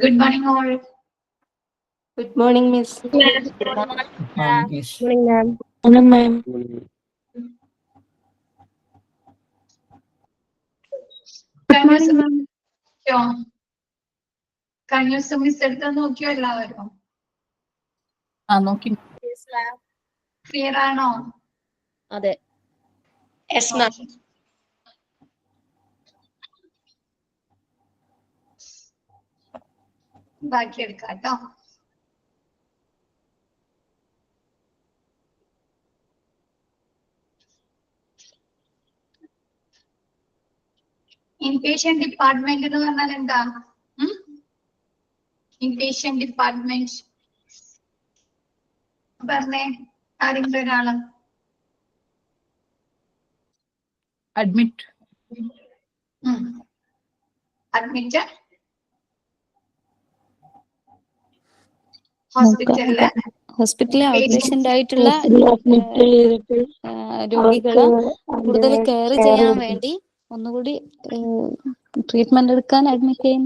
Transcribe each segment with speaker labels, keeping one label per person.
Speaker 1: Good morning, all.
Speaker 2: Good morning, Miss.
Speaker 3: Good morning, miss.
Speaker 2: Morning, ma'am.
Speaker 4: Morning, ma'am.
Speaker 1: Can you miss എടുത്ത് നോക്കിയോ എല്ലാവരും?
Speaker 3: നോക്കി.
Speaker 1: Clear ആണോ?
Speaker 2: അതെ.
Speaker 5: Yes, ma'am.
Speaker 1: ബാക്കി എടുക്കാം കേട്ടോ. ഇൻപേഷ്യന്റ് ഡിപ്പാർട്ട്മെന്റ് എന്ന് പറഞ്ഞാൽ എന്താ? ഇൻപേഷ്യന്റ് ഡിപ്പാർട്ട്മെന്റ് പറഞ്ഞേ ആരെങ്കിലും ഒരാള്.
Speaker 3: അഡ്മിറ്റ്.
Speaker 1: അഡ്മിറ്റ് ഹോസ്പിറ്റലില്
Speaker 2: ഔട്ട് പേഷ്യന്റ് ആയിട്ടുള്ള രോഗികളെ കൂടുതൽ കെയർ ചെയ്യാൻ വേണ്ടി ഒന്നുകൂടി ട്രീറ്റ്മെന്റ് എടുക്കാൻ അഡ്മിറ്റ് ചെയ്യും.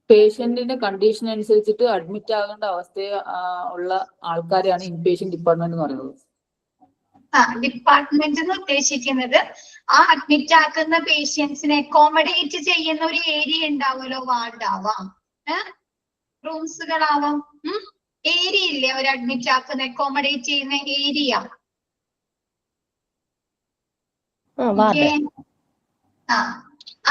Speaker 3: പേഷ്യന്റിന്റെ കണ്ടീഷൻ അനുസരിച്ചിട്ട് അഡ്മിറ്റ് ആകേണ്ട അവസ്ഥ ഉള്ള ആൾക്കാരെയാണ് ഇൻപേഷ്യന്റ് ഡിപ്പാർട്ട്മെന്റ് എന്ന് പറയുന്നത്.
Speaker 1: ഡിപ്പാർട്ട്മെന്റ് എന്ന് ഉദ്ദേശിക്കുന്നത് ആ അഡ്മിറ്റ് ആക്കുന്ന പേഷ്യൻസിനെ അക്കോമഡേറ്റ് ചെയ്യുന്ന ഒരു ഏരിയ ഉണ്ടാവുമല്ലോ, വാർഡാവാം, റൂംസുകളാവാം, ഏരിയ ഇല്ലേ ഒരു അഡ്മിറ്റ് ആക്കുന്ന അക്കോമഡേറ്റ് ചെയ്യുന്ന ഏരിയ.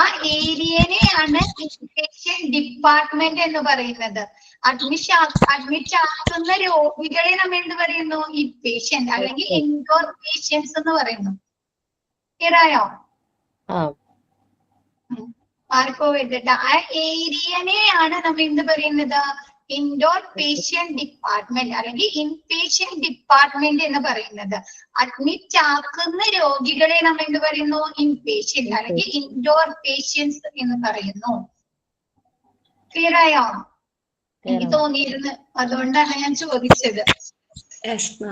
Speaker 1: ആ ഏരിയനെയാണ് ഇൻപേഷ്യൻ ഡിപ്പാർട്ട്മെന്റ് എന്ന് പറയുന്നത്. അഡ്മിറ്റ് ആക്കുന്ന രോഗികളെ നമ്മൾ എന്ത് പറയുന്നു? ഇൻപേഷ്യന്റ് അല്ലെങ്കിൽ ഇൻഡോർ പേഷ്യൻസ് എന്ന് പറയുന്നു. ക്ലിയറായോ? ആർക്കോ എഴുതട്ട. ആ ഏരിയനെയാണ് നമ്മൾ എന്ത് പറയുന്നത്? ഇൻഡോർ പേഷ്യന്റ് ഡിപ്പാർട്ട്മെന്റ് അല്ലെങ്കിൽ ഇൻപേഷ്യന്റ് ഡിപ്പാർട്ട്മെന്റ് എന്ന് പറയുന്നത്. അഡ്മിറ്റ് ആക്കുന്ന രോഗികളെ നമ്മൾ എന്ത് പറയുന്നു? ഇൻപേഷ്യന്റ് അല്ലെങ്കിൽ ഇൻഡോർ പേഷ്യൻസ് എന്ന് പറയുന്നു. ക്ലിയർ ആയോ? എനിക്ക് തോന്നിയിരുന്നു, അതുകൊണ്ടാണ് ഞാൻ ചോദിച്ചത്.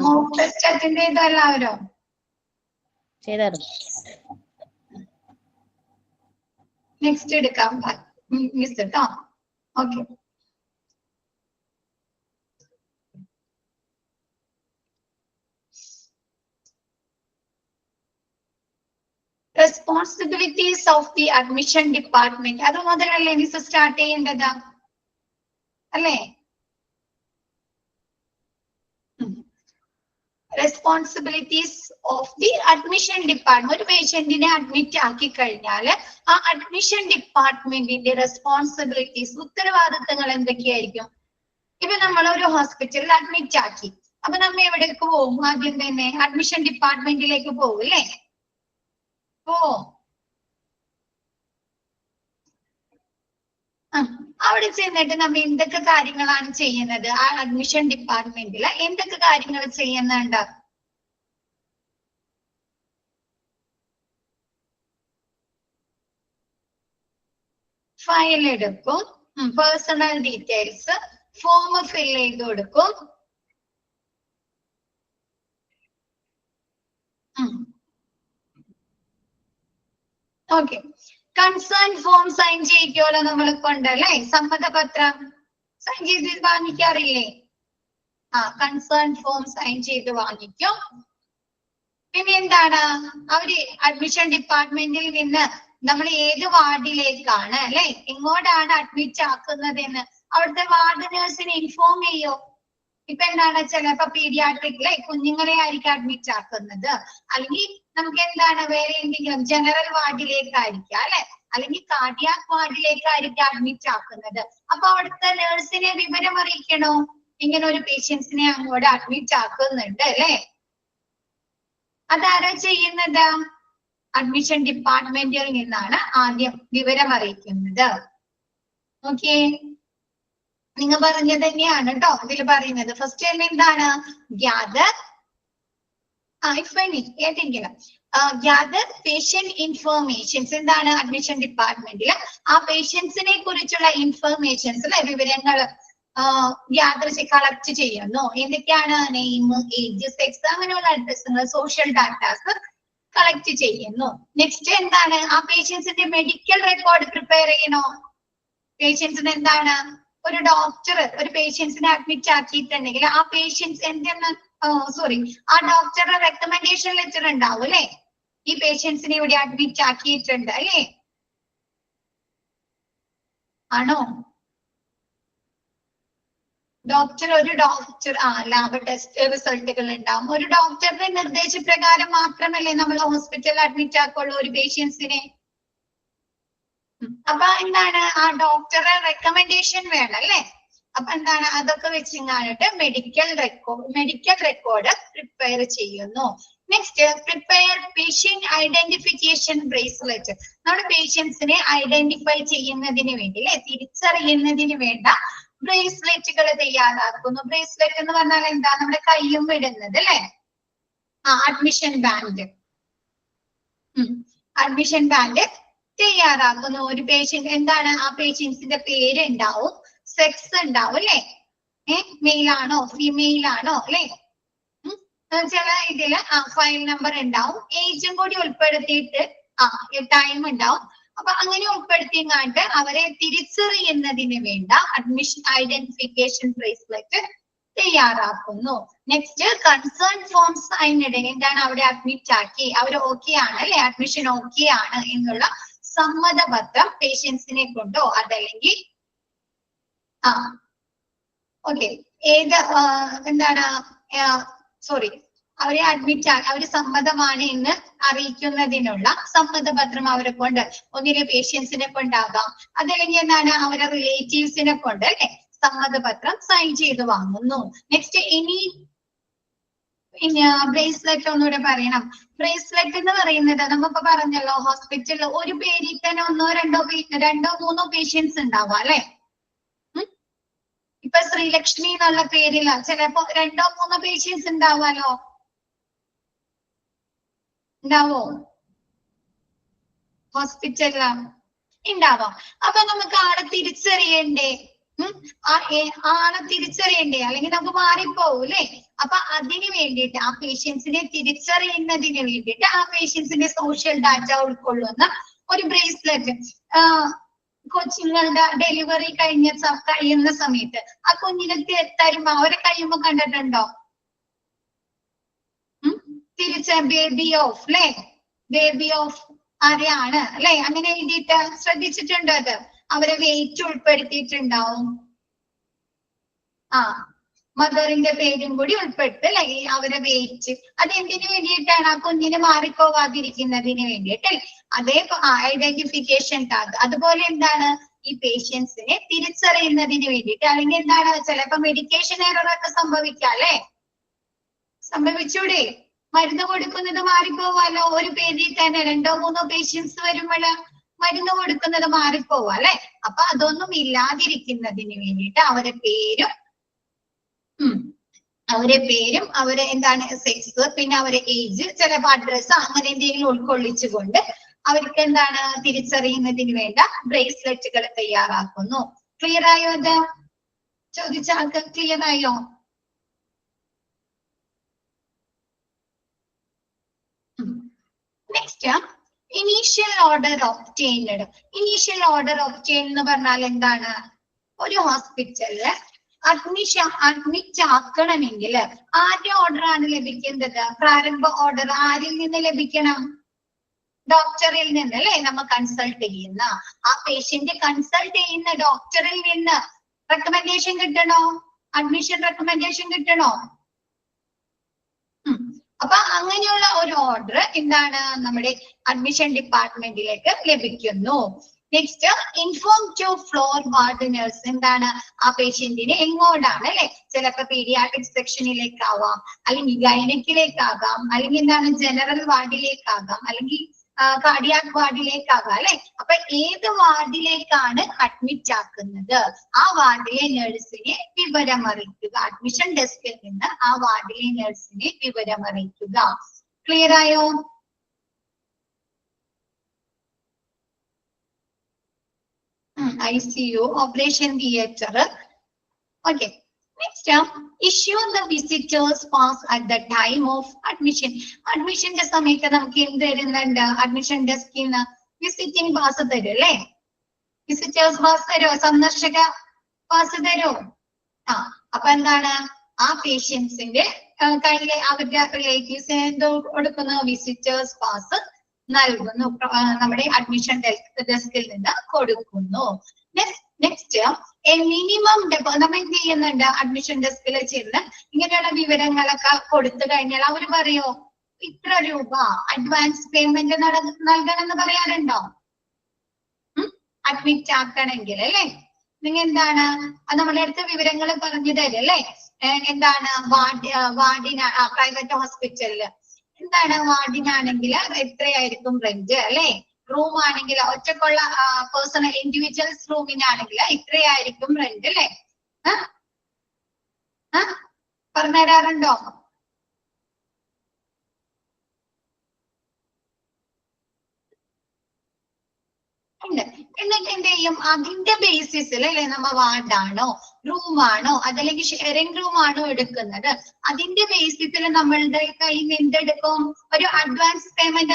Speaker 1: മോക്ക് ടെസ്റ്റ് അറ്റൻഡ് ചെയ്തോ എല്ലാവരും? നെക്സ്റ്റ് എടുക്കാം മിസ് കേട്ടോ. Okay, responsibilities of the admission department. അത് മുതലല്ലേ മിസ് സ്റ്റാർട്ട് ചെയ്യേണ്ടത് അല്ലേ? Responsibilities of the admission department. ഒരു പേഷ്യന്റിനെ അഡ്മിറ്റ് ആക്കി കഴിഞ്ഞാൽ ആ അഡ്മിഷൻ ഡിപ്പാർട്ട്മെന്റിന്റെ റെസ്പോൺസിബിലിറ്റീസ്, ഉത്തരവാദിത്തങ്ങൾ എന്തൊക്കെയായിരിക്കും? ഇപ്പൊ നമ്മൾ ഒരു ഹോസ്പിറ്റലിൽ അഡ്മിറ്റ് ആക്കി, അപ്പൊ നമ്മ എവിടേക്ക് പോകും? ആദ്യം തന്നെ അഡ്മിഷൻ ഡിപ്പാർട്ട്മെന്റിലേക്ക് പോകും അല്ലേ? അവിടെ ചെന്നിട്ട് നമ്മ എന്തൊക്കെ കാര്യങ്ങളാണ് ചെയ്യുന്നത്? ആ അഡ്മിഷൻ ഡിപ്പാർട്ട്മെന്റിൽ എന്തൊക്കെ കാര്യങ്ങൾ ചെയ്യുന്നുണ്ട്? ഫയൽ എടുക്കും, പേഴ്സണൽ ഡീറ്റെയിൽസ്, ഫോം ഫിൽ ചെയ്ത് കൊടുക്കും, ഓക്കെ. കൺസേൺ ഫോം സൈൻ ചെയ്യിക്കുമല്ലോ നമ്മൾ കൊണ്ടല്ലേ? സമ്മതപത്രം സൈൻ ചെയ്ത് വാങ്ങിക്കാറില്ലേ? കൺസേൺ ഫോം സൈൻ ചെയ്ത് വാങ്ങിക്കും. പിന്നെ എന്താണ്? അവര് അഡ്മിഷൻ ഡിപ്പാർട്ട്മെന്റിൽ നിന്ന് നമ്മൾ ഏത് വാർഡിലേക്കാണ് അല്ലെ, എങ്ങോട്ടാണ് അഡ്മിറ്റ് ആക്കുന്നതെന്ന് അവിടുത്തെ വാർഡ് നേഴ്സിനെ ഇൻഫോം ചെയ്യോ? ഇപ്പൊ എന്താണ്, ചിലപ്പോ പീഡിയാട്രിക്കിലെ കുഞ്ഞുങ്ങളെ ആയിരിക്കും അഡ്മിറ്റ് ആക്കുന്നത്, അല്ലെങ്കിൽ നമുക്ക് എന്താണ് വേറെ എന്തെങ്കിലും ജനറൽ വാർഡിലേക്കായിരിക്കാം അല്ലെ, അല്ലെങ്കിൽ കാർഡിയാക് വാർഡിലേക്കായിരിക്കും അഡ്മിറ്റ് ആക്കുന്നത്. അപ്പൊ അവിടുത്തെ നേഴ്സിനെ വിവരം അറിയിക്കണോ? ഇങ്ങനെ ഒരു പേഷ്യൻസിനെ അങ്ങോട്ട് അഡ്മിറ്റ് ആക്കുന്നുണ്ട് അല്ലെ? അതാരാ ചെയ്യുന്നത്? അഡ്മിഷൻ ഡിപ്പാർട്ട്മെന്റിൽ നിന്നാണ് ആദ്യം വിവരം അറിയിക്കുന്നത്. ഓക്കെ, നിങ്ങൾ പറഞ്ഞത് തന്നെയാണ് കേട്ടോ ഇതിൽ പറയുന്നത്. ഫസ്റ്റ് തന്നെ എന്താണ്? ഗ്യാദർ ഏതെങ്കിലും ഗ്യാദർ പേഷ്യന്റ് ഇൻഫർമേഷൻസ്. എന്താണ്? അഡ്മിഷൻ ഡിപ്പാർട്ട്മെന്റിൽ ആ പേഷ്യൻസിനെ കുറിച്ചുള്ള ഇൻഫർമേഷൻസ് അല്ലെ, വിവരങ്ങൾ ഗ്യാദർ കളക്ട് ചെയ്യുന്നു. എന്തൊക്കെയാണ്? നെയിം, ഏജ്, സെക്സ്, അങ്ങനെയുള്ള അഡ്രസ്സുകൾ, സോഷ്യൽ ഡാറ്റാസ് കളക്ട് ചെയ്യുന്നു. നെക്സ്റ്റ് എന്താണ്? ആ പേഷ്യൻസിന്റെ മെഡിക്കൽ റെക്കോർഡ് പ്രിപ്പയർ ചെയ്യണോ? പേഷ്യൻസിന് എന്താണ്? ഒരു ഡോക്ടർ ഒരു പേഷ്യൻസിനെ അഡ്മിറ്റ് ആക്കിയിട്ടുണ്ടെങ്കിൽ ആ പേഷ്യൻസ് എന്തെന്ന് സോറി ആ ഡോക്ടറുടെ റെക്കമെൻഡേഷൻ ലെറ്റർ ഉണ്ടാവും അല്ലെ? ഈ പേഷ്യൻസിനെ ഇവിടെ അഡ്മിറ്റ് ആക്കിയിട്ടുണ്ട് അല്ലേ? ആണോ? ഒരു ഡോക്ടർ ലാബ് ടെസ്റ്റ് റിസൾട്ടുകൾ ഉണ്ടാവും. ഒരു ഡോക്ടറുടെ നിർദ്ദേശപ്രകാരം മാത്രമല്ലേ നമ്മൾ ഹോസ്പിറ്റലിൽ അഡ്മിറ്റ് ആക്കുള്ളൂ ഒരു പേഷ്യൻസിനെ. അപ്പൊ എന്താണ് ആ ഡോക്ടറെ റെക്കമെൻഡേഷൻ വേണം അല്ലേ? അപ്പൊ എന്താണ് അതൊക്കെ വെച്ചിങ്ങാണിട്ട് മെഡിക്കൽ റെക്കോർഡ് പ്രിപ്പയർ ചെയ്യുന്നു. Next prepare patient identification bracelet. നമ്മുടെ പേഷ്യൻസിനെ ഐഡന്റിഫൈ ചെയ്യുന്നതിന് വേണ്ടി അല്ലെ, തിരിച്ചറിയുന്നതിന് വേണ്ട ബ്രേസ്ലെറ്റുകൾ തയ്യാറാക്കുന്നു. ബ്രേസ്ലെറ്റ് എന്ന് പറഞ്ഞാൽ എന്താ? നമ്മുടെ കയ്യും ഇടുന്നത് അല്ലെ? അഡ്മിഷൻ ബാൻഡ് തയ്യാറാക്കുന്നു. ഒരു പേഷ്യന്റ് എന്താണ് ആ പേഷ്യൻസിന്റെ പേര് ഉണ്ടാവും, സെക്സ് ഉണ്ടാവും അല്ലെ? മെയിൽ ആണോ ഫീമെയിൽ ആണോ അല്ലെ? ചില ഇതില് ഫയൽ നമ്പർ ഉണ്ടാവും, ഏജും കൂടി ഉൾപ്പെടുത്തിയിട്ട് ടൈം ഉണ്ടാവും. അപ്പൊ അങ്ങനെ ഉൾപ്പെടുത്തിയങ്ങാണ്ട് അവരെ തിരിച്ചറിയുന്നതിന് വേണ്ട അഡ്മിഷൻ ഐഡന്റിഫിക്കേഷൻ ബ്രേസ്ലെറ്റ് തയ്യാറാക്കുന്നു. നെക്സ്റ്റ് കൺസേൺ ഫോം സൈൻ ഇടുക. എന്താണ്? അവിടെ അഡ്മിറ്റ് ആക്കി, അവർ ഓക്കെ ആണ് അല്ലെ, അഡ്മിഷൻ ഓക്കെ ആണ് എന്നുള്ള സമ്മതപത്രം പേഷ്യൻസിനെ കൊണ്ടോ അതല്ലെങ്കിൽ ഓക്കെ ഏത് എന്താണ് സോറി അവരെ അവര് സമ്മതമാണ് എന്ന് അറിയിക്കുന്നതിനുള്ള സമ്മതപത്രം അവരെ കൊണ്ട് ഒന്നിലെ പേഷ്യൻസിനെ കൊണ്ടാകാം, അതല്ലെങ്കിൽ എന്താണ് അവരെ റിലേറ്റീവ്സിനെ കൊണ്ട് അല്ലെ സമ്മതപത്രം സൈൻ ചെയ്ത് വാങ്ങുന്നു. നെക്സ്റ്റ് ഇനി ബ്രേസ്ലെറ്റ് ഒന്നുകൂടെ പറയണം. ബ്രേസ്ലെറ്റ് എന്ന് പറയുന്നത് നമ്മിപ്പോ പറഞ്ഞല്ലോ ഹോസ്പിറ്റലിൽ ഒരു പേരിൽ തന്നെ രണ്ടോ മൂന്നോ പേഷ്യൻസ് ഉണ്ടാവാം അല്ലെ? ഇപ്പൊ ശ്രീലക്ഷ്മി എന്നുള്ള പേരില്ല, ചിലപ്പോ 2 or 3 പേഷ്യൻസ് ഉണ്ടാവാലോ. ഉണ്ടാവോ? ഹോസ്പിറ്റലില് ഉണ്ടാവാം. അപ്പൊ നമുക്ക് ആളെ തിരിച്ചറിയണ്ടേ? ആളെ തിരിച്ചറിയണ്ടേ? അല്ലെങ്കിൽ നമുക്ക് മാറിപ്പോവും അല്ലെ? അപ്പൊ അതിന് വേണ്ടിയിട്ട് ആ പേഷ്യൻസിനെ തിരിച്ചറിയുന്നതിന് വേണ്ടിയിട്ട് ആ പേഷ്യൻസിന്റെ സോഷ്യൽ ഡാറ്റ ഉൾക്കൊള്ളുന്ന ഒരു ബ്രേസ്ലെറ്റ് കൊച്ചുങ്ങളുടെ ഡെലിവറി കഴിയുന്ന സമയത്ത് ആ കുഞ്ഞിനെ തരുമ്പോ അവരെ കഴിയുമ്പോ കണ്ടിട്ടുണ്ടോ? ബേബി ഓഫ് അല്ലെ, ബേബി ഓഫ് ആരെയാണ് അല്ലെ, അങ്ങനെ എഴുതിയിട്ട് ശ്രദ്ധിച്ചിട്ടുണ്ടോ? അത് അവരെ വെയിറ്റ് ഉൾപ്പെടുത്തിയിട്ടുണ്ടാവും. മദറിന്റെ പേരും കൂടി ഉൾപ്പെടുത്ത് അല്ലെ, അവരെ വെയിറ്റ്. അതെന്തിനു വേണ്ടിയിട്ടാണ്? ആ കുഞ്ഞിന് മാറിപ്പോവാതിരിക്കുന്നതിന് വേണ്ടിയിട്ട്. അതേ ഐഡന്റിഫിക്കേഷൻ ടാഗ്. അതുപോലെ എന്താണ് ഈ പേഷ്യൻസിനെ തിരിച്ചറിയുന്നതിന് വേണ്ടിയിട്ട്. അല്ലെങ്കിൽ എന്താണ് ചിലപ്പോ മെഡിക്കേഷൻ എററൊക്കെ സംഭവിക്കാം അല്ലെ? സംഭവിച്ചൂടെ? മരുന്ന് കൊടുക്കുന്നത് മാറിപ്പോവാലോ. ഒരു പേരിൽ തന്നെ 2 or 3 പേഷ്യൻസ് വരുമ്പോൾ മരുന്ന് കൊടുക്കുന്നത് മാറിപ്പോവാ അല്ലെ? അപ്പൊ അതൊന്നും ഇല്ലാതിരിക്കുന്നതിന് വേണ്ടിയിട്ട് അവരെ പേരും അവരെ എന്താണ് സെക്സ്, പിന്നെ അവരെ ഏജ്, ചിലപ്പോ അഡ്രസ്, അങ്ങനെ എന്തെങ്കിലും ഉൾക്കൊള്ളിച്ചുകൊണ്ട് അവർക്ക് എന്താണ് തിരിച്ചറിയുന്നതിന് വേണ്ട ബ്രേസ്ലെറ്റുകൾ തയ്യാറാക്കുന്നു. ക്ലിയർ ആയോ? അത് ചോദിച്ച ആൾക്ക് ക്ലിയർ ആയോ? Next initial order obtained. Initial order obtain എന്ന് പറഞ്ഞാൽ എന്താണ്? ഒരു ഹോസ്പിറ്റലില് അഡ്മിറ്റ് ആക്കണമെങ്കിൽ ആരുടെ ഓർഡർ ആണ് ലഭിക്കേണ്ടത്? പ്രാരംഭ ഓർഡർ ആരിൽ നിന്ന് ലഭിക്കണം? ഡോക്ടറിൽ നിന്ന് അല്ലെ? നമ്മൾ കൺസൾട്ട് ചെയ്യുന്ന ആ പേഷ്യന്റ് കൺസൾട്ട് ചെയ്യുന്ന ഡോക്ടറിൽ നിന്ന് റെക്കമെൻഡേഷൻ കിട്ടണോ? അഡ്മിഷൻ റെക്കമെൻഡേഷൻ കിട്ടണോ? അപ്പൊ അങ്ങനെയുള്ള ഒരു ഓർഡർ എന്താണ് നമ്മുടെ അഡ്മിഷൻ ഡിപ്പാർട്ട്മെന്റിലേക്ക് ലഭിക്കുന്നു. Next inform to floor ward nurse. എന്താണ് ആ പേഷ്യന്റിനെ എങ്ങോട്ടാണ് അല്ലെ? ചിലപ്പോ പീഡിയാട്രിക് സെക്ഷനിലേക്കാവാം, അല്ലെങ്കിൽ ഗൈനക്കിലേക്കാകാം, അല്ലെങ്കിൽ എന്താണ് ജനറൽ വാർഡിലേക്കാകാം, അല്ലെങ്കിൽ കാർഡിയാക് വാർഡിലേക്കാകാം അല്ലെ? അപ്പൊ ഏത് വാർഡിലേക്കാണ് അഡ്മിറ്റ് ആക്കുന്നത് ആ വാർഡിലെ നഴ്സിനെ വിവരമറിയിക്കുക. അഡ്മിഷൻ ഡെസ്കിൽ നിന്ന് ആ വാർഡിലെ നഴ്സിനെ വിവരമറിയിക്കുക. ക്ലിയർ ആയോ? ICU, operation theater. Okay. Next, issue the visitors pass at the time of admission. Admission സമയത്ത് നമുക്ക് എന്ത് തരുന്നുണ്ട്? അഡ്മിഷൻ ഡെസ്കിൽ നിന്ന് വിസിറ്റിംഗ് പാസ് തരും അല്ലേ? വിസിറ്റേഴ്സ് പാസ് തരുമോ? സന്ദർശക പാസ് തരോ? അപ്പൊ എന്താണ് ആ പേഷ്യൻസിന്റെ കയ്യിലെ അവരുടെ റിലേറ്റീവ്സിന് എന്തോ കൊടുക്കുന്നു? വിസിറ്റേഴ്സ് പാസ് നൽകുന്നു, നമ്മുടെ അഡ്മിഷൻ ഡെസ്കിൽ നിന്ന് കൊടുക്കുന്നു. നെക്സ്റ്റ് മിനിമം നമ്മൾ എന്ത് ചെയ്യുന്നുണ്ട്? അഡ്മിഷൻ ഡെസ്കിൽ ചെന്ന് ഇങ്ങനെയുള്ള വിവരങ്ങളൊക്കെ കൊടുത്തു കഴിഞ്ഞാൽ അവർ പറയോ ഇത്ര രൂപ അഡ്വാൻസ് പേയ്മെന്റ് നൽകണം എന്ന് പറയാറുണ്ടോ? അഡ്മിറ്റ് ആക്കണമെങ്കിൽ അല്ലെ? നിങ്ങൾ എന്താണ് നമ്മുടെ അടുത്ത വിവരങ്ങൾ പറഞ്ഞു തരും അല്ലെ? എന്താണ് പ്രൈവറ്റ് ഹോസ്പിറ്റലില് എന്താണ് വാർഡിനാണെങ്കിൽ എത്രയായിരിക്കും റെന്റ് അല്ലെ? റൂം ആണെങ്കിൽ ഒറ്റക്കുള്ള പേഴ്സണൽ ഇൻഡിവിജ്വൽസ് റൂമിനാണെങ്കിൽ ഇത്രയായിരിക്കും റെന്റ് അല്ലെ? പറഞ്ഞു തരാറുണ്ടോ? എന്നിട്ട് എന്ത് ചെയ്യും? അതിന്റെ ബേസിസിൽ അല്ലെ നമ്മ വാർഡാണോ റൂമാണോ അതല്ലെങ്കിൽ ഷെയറിംഗ് റൂം ആണോ എടുക്കുന്നത്, അതിന്റെ ബേസിസിൽ നമ്മളുടെ കയ്യിൽ നിന്ന് എന്തെടുക്കും? ഒരു അഡ്വാൻസ് പേയ്മെന്റ്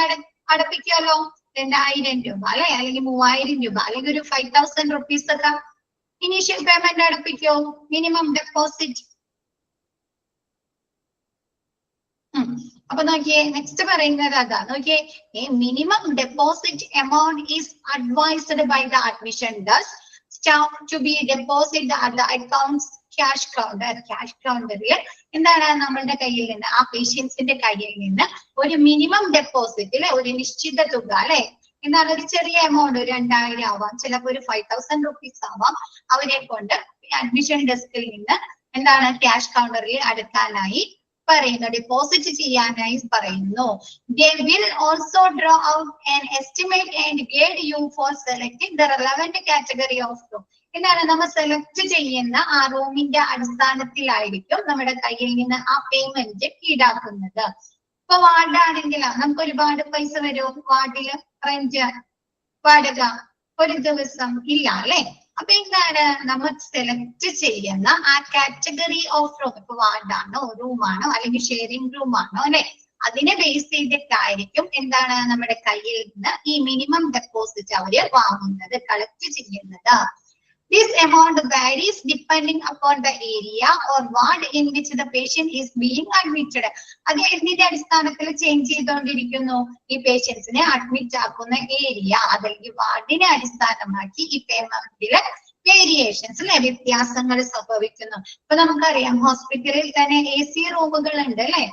Speaker 1: അടപ്പിക്കാലോ. 2000 രൂപ അല്ലെ, അല്ലെങ്കിൽ 3000 രൂപ, അല്ലെങ്കിൽ ഒരു 5000 rupees ഒക്കെ ഇനീഷ്യൽ പേയ്മെന്റ് അടപ്പിക്കോ? Minimum deposit. അപ്പൊ നോക്കിയേ നെക്സ്റ്റ് പറയുന്നത് അതാ. നോക്കിയേ, minimum deposit amount is advised by the admission desk staff to be deposit at the accounts cash counter. Cash കൗണ്ടറിൽ എന്താണ് നമ്മളുടെ കയ്യിൽ നിന്ന്, ആ പേഷ്യൻസിന്റെ കയ്യിൽ നിന്ന് ഒരു മിനിമം ഡെപ്പോസിറ്റ് ഒരു നിശ്ചിത തുക അല്ലെ, എന്താണ് ഒരു ചെറിയ എമൗണ്ട്, 2000 ആവാം, ചിലപ്പോൾ ഒരു 5000 rupees ആവാം, അവരെ കൊണ്ട് അഡ്മിഷൻ ഡെസ്കിൽ നിന്ന് എന്താണ് ക്യാഷ് കൗണ്ടറിൽ അടുക്കാനായി പറയുന്നു, ഡെപ്പോസിറ്റ് ചെയ്യാനായി പറയുന്നു. They will also draw out an estimate and guide you for selecting the relevant category of room. എന്താണ് നമ്മൾ സെലക്ട് ചെയ്യുന്ന ആ റൂമിന്റെ അടിസ്ഥാനത്തിലായിരിക്കും നമ്മുടെ കയ്യിൽ നിന്ന് ആ പേയ്മെന്റ് ഈടാക്കുന്നത്. ഇപ്പൊ വാർഡാണെങ്കിൽ നമുക്ക് ഒരുപാട് പൈസ വരും വാർഡില് റെന്റ് വാടക ഒരു ദിവസം ഇല്ല അല്ലെ? അപ്പൊ എന്താണ് നമ്മൾ സെലക്ട് ചെയ്യുന്ന ആ കാറ്റഗറി ഓഫ് റൂം, ഇപ്പൊ വാർഡാണോ റൂമാണോ അല്ലെങ്കിൽ ഷെയറിംഗ് റൂം ആണോ അല്ലെ, അതിനെ ബേസ് ചെയ്തിട്ടായിരിക്കും എന്താണ് നമ്മുടെ കയ്യിൽ നിന്ന് ഈ മിനിമം ഡെപ്പോസിറ്റ് അവര് വാങ്ങുന്നത്, കളക്ട് ചെയ്യുന്നത്. This amount varies depending upon the area or ward in which the patient is being admitted. അത് ഇതിന്റെ അടിസ്ഥാനത്തിൽ ചേഞ്ച് ചെയ്തുകൊണ്ടിരിക്കുന്നു. ഈ പേഷ്യൻസിനെ അഡ്മിറ്റ് ആക്കുന്ന ഏരിയ അല്ലെങ്കിൽ വാർഡിനെ അടിസ്ഥാനമാക്കി ഈ പേയ്മെന്റില് വേരിയേഷൻസ് വ്യത്യാസങ്ങൾ സംഭവിക്കുന്നു. ഇപ്പൊ നമുക്കറിയാം ഹോസ്പിറ്റലിൽ തന്നെ AC റൂമുകൾ ഉണ്ട് അല്ലെ?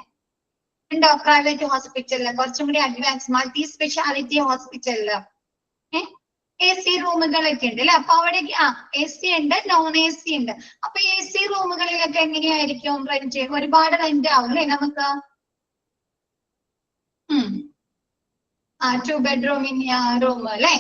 Speaker 1: ഉണ്ടോ? പ്രൈവറ്റ് ഹോസ്പിറ്റലില് കുറച്ചും കൂടി അഡ്വാൻസ് മൾട്ടി സ്പെഷ്യാലിറ്റി ഹോസ്പിറ്റലില് AC റൂമുകളൊക്കെ ഉണ്ട് അല്ലെ? അപ്പൊ അവിടെ AC ഉണ്ട്, നോൺ AC ഉണ്ട്. അപ്പൊ AC റൂമുകളിലൊക്കെ എങ്ങനെയായിരിക്കും റെന്റ്? ഒരുപാട് റെന്റ് ആവും അല്ലെ നമുക്ക്? 2 bedroom റൂം അല്ലെ?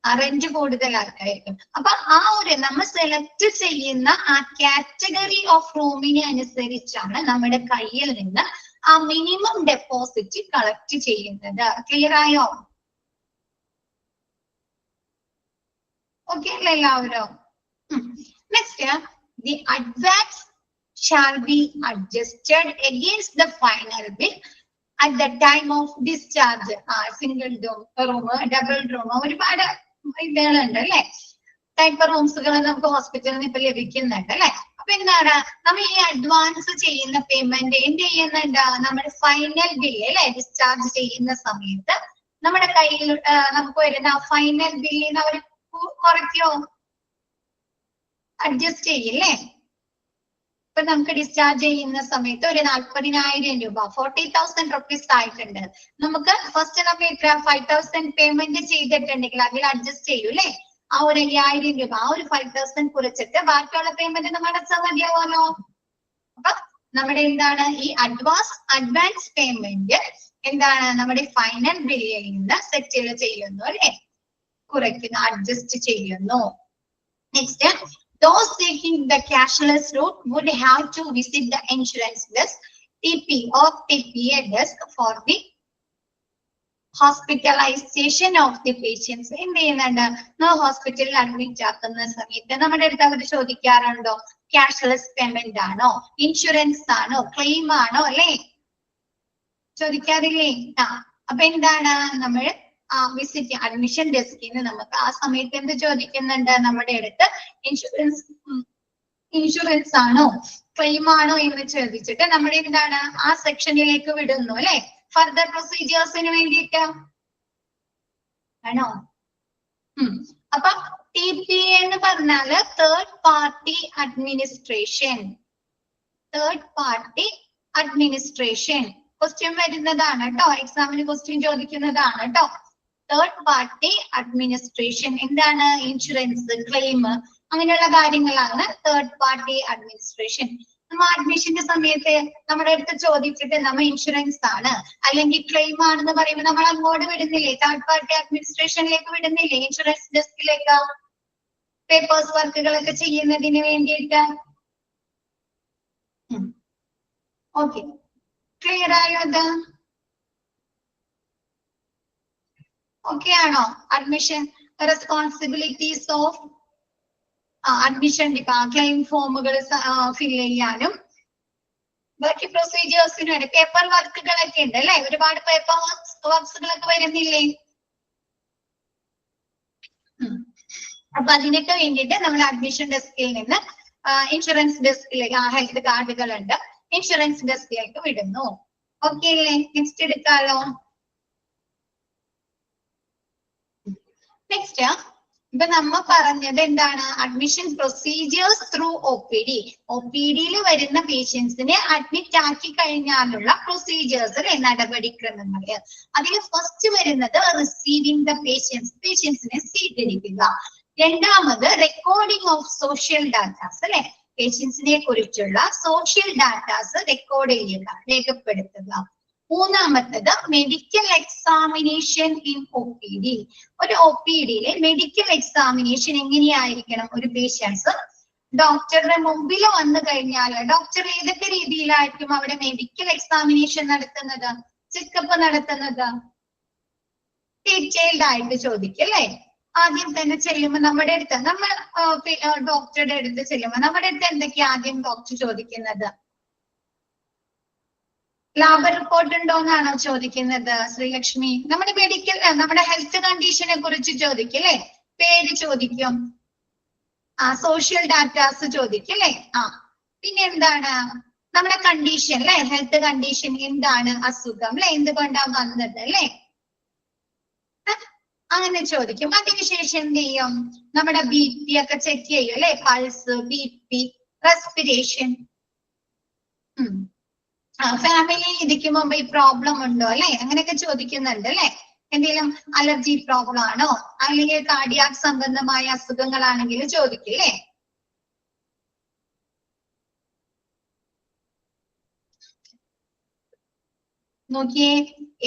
Speaker 1: റെന്റ് കൂടുതലായിരിക്കും. അപ്പൊ ആ ഒരു നമ്മൾ സെലക്ട് ചെയ്യുന്ന ആ കാറ്റഗറി ഓഫ് റൂമിനെ അനുസരിച്ചാണ് നമ്മുടെ കയ്യിൽ നിന്ന് ആ മിനിമം ഡെപ്പോസിറ്റ് കളക്ട് ചെയ്യുന്നത്. ക്ലിയർ ആയോ? ഓക്കെ അല്ലേ എല്ലാവരും? Next, the advance shall be adjusted against the final bill at the time of discharge. Single room, double room, ഒരുപാട് ഇതുകളുണ്ട് അല്ലെ? ടൈപ്പ് റൂംസുകൾ നമുക്ക് ഹോസ്പിറ്റലിൽ നിന്ന് ഇപ്പൊ ലഭിക്കുന്നുണ്ട് അല്ലെ? അപ്പൊ എന്താണ് നമ്മൾ ഈ അഡ്വാൻസ് ചെയ്യുന്ന പേയ്മെന്റ് എന്ത് ചെയ്യുന്നുണ്ട്? നമ്മുടെ ഫൈനൽ ബില്ല് അല്ലെ, ഡിസ്ചാർജ് ചെയ്യുന്ന സമയത്ത് നമ്മുടെ കയ്യിൽ നമുക്ക് വരുന്ന ഫൈനൽ ബില്ലിന് അവർ കുറയ്ക്കോ? അഡ്ജസ്റ്റ് ചെയ്യില്ലേ? ഇപ്പൊ നമുക്ക് ഡിസ്ചാർജ് ചെയ്യുന്ന സമയത്ത് ഒരു 40,000 രൂപ 40,000 rupees ആയിട്ടുണ്ട്. നമുക്ക് ഫസ്റ്റ് നമ്മൾ എത്ര 5,000 പേയ്മെന്റ് ചെയ്തിട്ടുണ്ടെങ്കിൽ അതിൽ അഡ്ജസ്റ്റ് ചെയ്യൂല്ലേ? ആ ഒരു 5,000 രൂപ, ആ ഒരു 5,000 കുറച്ചിട്ട് ബാക്കിയുള്ള പേയ്മെന്റ് നമ്മൾ അടച്ചാൽ മതിയാവുമല്ലോ. അപ്പൊ നമ്മുടെ എന്താണ് ഈ അഡ്വാൻസ് പേയ്മെന്റ് എന്താണ് നമ്മുടെ ഫൈനൽ ബില്ലിൽ നിന്ന് സെറ്റിൽ ചെയ്യുന്നു അല്ലെ? കുറയ്ക്കുന്നു, അഡ്ജസ്റ്റ് ചെയ്യുന്നു. Next, those taking the cashless route would have to visit the insurance desk, TP or TPA desk for the hospitalization of the patients. എന്ത് ചെയ്യുന്നുണ്ട്? ഹോസ്പിറ്റലിൽ അഡ്മിറ്റ് ആക്കുന്ന സമയത്ത് നമ്മുടെ അടുത്ത് അവർ ചോദിക്കാറുണ്ടോ ക്യാഷ്ലെസ് പേയ്മെന്റ് ആണോ, ഇൻഷുറൻസ് ആണോ, ക്ലെയിം ആണോ അല്ലെ? ചോദിക്കാറില്ലേ? അപ്പൊ എന്താണ് നമ്മൾ വിസിറ്റ് അഡ്മിഷൻ ഡെസ്കിൽ നിന്ന് നമുക്ക് ആ സമയത്ത് എന്ത് ചോദിക്കുന്നുണ്ട്? നമ്മുടെ അടുത്ത് ഇൻഷുറൻസ് ഇൻഷുറൻസ് ആണോ ക്ലെയിം ആണോ എന്ന് ചോദിച്ചിട്ട് നമ്മുടെ എന്താണ് ആ സെക്ഷനിലേക്ക് വിടുന്നു അല്ലെ, ഫർദർ പ്രൊസീജിയേഴ്സിന് വേണ്ടിയിട്ട് ആണോ. അപ്പൊ TPA എന്ന് പറഞ്ഞാല് third party administration. Third party administration question വരുന്നതാണ് കേട്ടോ, എക്സാമിന് ക്വസ്റ്റ്യൻ ചോദിക്കുന്നതാണ് കേട്ടോ. തേർഡ് പാർട്ടി അഡ്മിനിസ്ട്രേഷൻ എന്താണ്, ഇൻഷുറൻസ് ക്ലെയിം അങ്ങനെയുള്ള കാര്യങ്ങളാണ് തേർഡ് പാർട്ടി അഡ്മിനിസ്ട്രേഷൻ. നമ്മൾ അഡ്മിഷന്റെ സമയത്ത് നമ്മുടെ അടുത്ത് ചോദിച്ചിട്ട് നമ്മൾ ഇൻഷുറൻസ് ആണ് അല്ലെങ്കിൽ ക്ലെയിം ആണെന്ന് പറയുമ്പോൾ നമ്മൾ അങ്ങോട്ട് വിടുന്നില്ലേ, തേർഡ് പാർട്ടി അഡ്മിനിസ്ട്രേഷനിലേക്ക് വിടുന്നില്ലേ, ഇൻഷുറൻസ് ഡെസ്കിലേക്ക് പേപ്പേഴ്സ് വർക്കുകളൊക്കെ ചെയ്യുന്നതിന് വേണ്ടിയിട്ട്. ഓക്കെ, ക്ലിയർ ആയോ അത്? ഓക്കെ ആണോ? Admission responsibilities of admission claim ഫോമുകൾ ഫിൽ ചെയ്യാനും ബാക്കി പ്രൊസീജിയേഴ്സിനും വേണ്ടി പേപ്പർ വർക്കുകളൊക്കെ ഉണ്ട് അല്ലെ, ഒരുപാട് പേപ്പർ വർക്ക്സുകളൊക്കെ വരുന്നില്ലേ? അപ്പൊ അതിനൊക്കെ വേണ്ടിയിട്ട് നമ്മൾ അഡ്മിഷൻ ഡെസ്കിൽ നിന്ന് ഇൻഷുറൻസ് ഡെസ്കിലേക്ക് ഹെൽത്ത് കാർഡുകൾ ഉണ്ട്, ഇൻഷുറൻസ് ഡെസ്കിലേക്ക് വിടുന്നു. ഓക്കെ അല്ലേ? നെക്സ്റ്റ് എടുക്കാലോ. നെക്സ്റ്റ് ഇപ്പൊ നമ്മ പറഞ്ഞത് എന്താണ്, അഡ്മിഷൻ പ്രൊസീജിയേഴ്സ് ത്രൂ OPD. OPD-യിൽ വരുന്ന പേഷ്യൻസിനെ അഡ്മിറ്റ് ആക്കി കഴിഞ്ഞാലുള്ള പ്രൊസീജിയേഴ്സ് അല്ലെ, നടപടിക്രമങ്ങള്. അതിൽ ഫസ്റ്റ് വരുന്നത് റിസീവിംഗ് ദ പേഷ്യൻസിനെ സ്വീകരിക്കുക. രണ്ടാമത് റെക്കോർഡിംഗ് ഓഫ് സോഷ്യൽ ഡാറ്റാസ് അല്ലെ, പേഷ്യൻസിനെ കുറിച്ചുള്ള സോഷ്യൽ ഡാറ്റാസ് റെക്കോർഡ് ചെയ്യുക, രേഖപ്പെടുത്തുക. മൂന്നാമത്തത് മെഡിക്കൽ എക്സാമിനേഷൻ ഇൻ OPD. ഒരു OPD-യിലെ മെഡിക്കൽ എക്സാമിനേഷൻ എങ്ങനെയായിരിക്കണം? ഒരു പേഷ്യൻസ് ഡോക്ടറുടെ മുമ്പിൽ വന്നു കഴിഞ്ഞാൽ ഡോക്ടർ ഏതൊക്കെ രീതിയിലായിരിക്കും അവിടെ മെഡിക്കൽ എക്സാമിനേഷൻ നടത്തുന്നത്, ചെക്കപ്പ് നടത്തുന്നത്? ഡീറ്റെയിൽഡ് ആയിട്ട് ചോദിക്കും അല്ലെ. ആദ്യം തന്നെ ചെല്ലുമ്പോൾ നമ്മുടെ അടുത്ത് നമ്മൾ ഡോക്ടറുടെ അടുത്ത് ചെല്ലുമ്പോൾ നമ്മുടെ അടുത്ത് എന്തൊക്കെയാ ആദ്യം ഡോക്ടർ ചോദിക്കുന്നത്? ലാബ് റിപ്പോർട്ട് ഉണ്ടോ എന്നാണോ ചോദിക്കുന്നത് ശ്രീലക്ഷ്മി? നമ്മുടെ മെഡിക്കൽ നമ്മുടെ ഹെൽത്ത് കണ്ടീഷനെ കുറിച്ച് ചോദിക്കും അല്ലെ, പേര് ചോദിക്കും, സോഷ്യൽ ഡാറ്റാസ് ചോദിക്കും അല്ലെ. പിന്നെ എന്താണ് നമ്മുടെ കണ്ടീഷൻ അല്ലെ, ഹെൽത്ത് കണ്ടീഷൻ എന്താണ്, അസുഖം അല്ലെ, എന്തുകൊണ്ടാ വന്നത് അല്ലെ, അങ്ങനെ ചോദിക്കും. അതിനുശേഷം എന്ത് ചെയ്യും? നമ്മുടെ BP ഒക്കെ ചെക്ക് ചെയ്യും അല്ലെ, പൾസ്, BP, റെസ്പിറേഷൻ. ഫാമിലിയിൽ ഇരിക്കും മുമ്പ് ഈ പ്രോബ്ലം ഉണ്ടോ അല്ലെ, അങ്ങനെയൊക്കെ ചോദിക്കുന്നുണ്ട് അല്ലെ. എന്തെങ്കിലും അലർജി പ്രോബ്ലം ആണോ അല്ലെങ്കിൽ കാർഡിയാക് സംബന്ധമായ അസുഖങ്ങളാണെങ്കിൽ ചോദിക്കും അല്ലെ. നോക്കിയേ,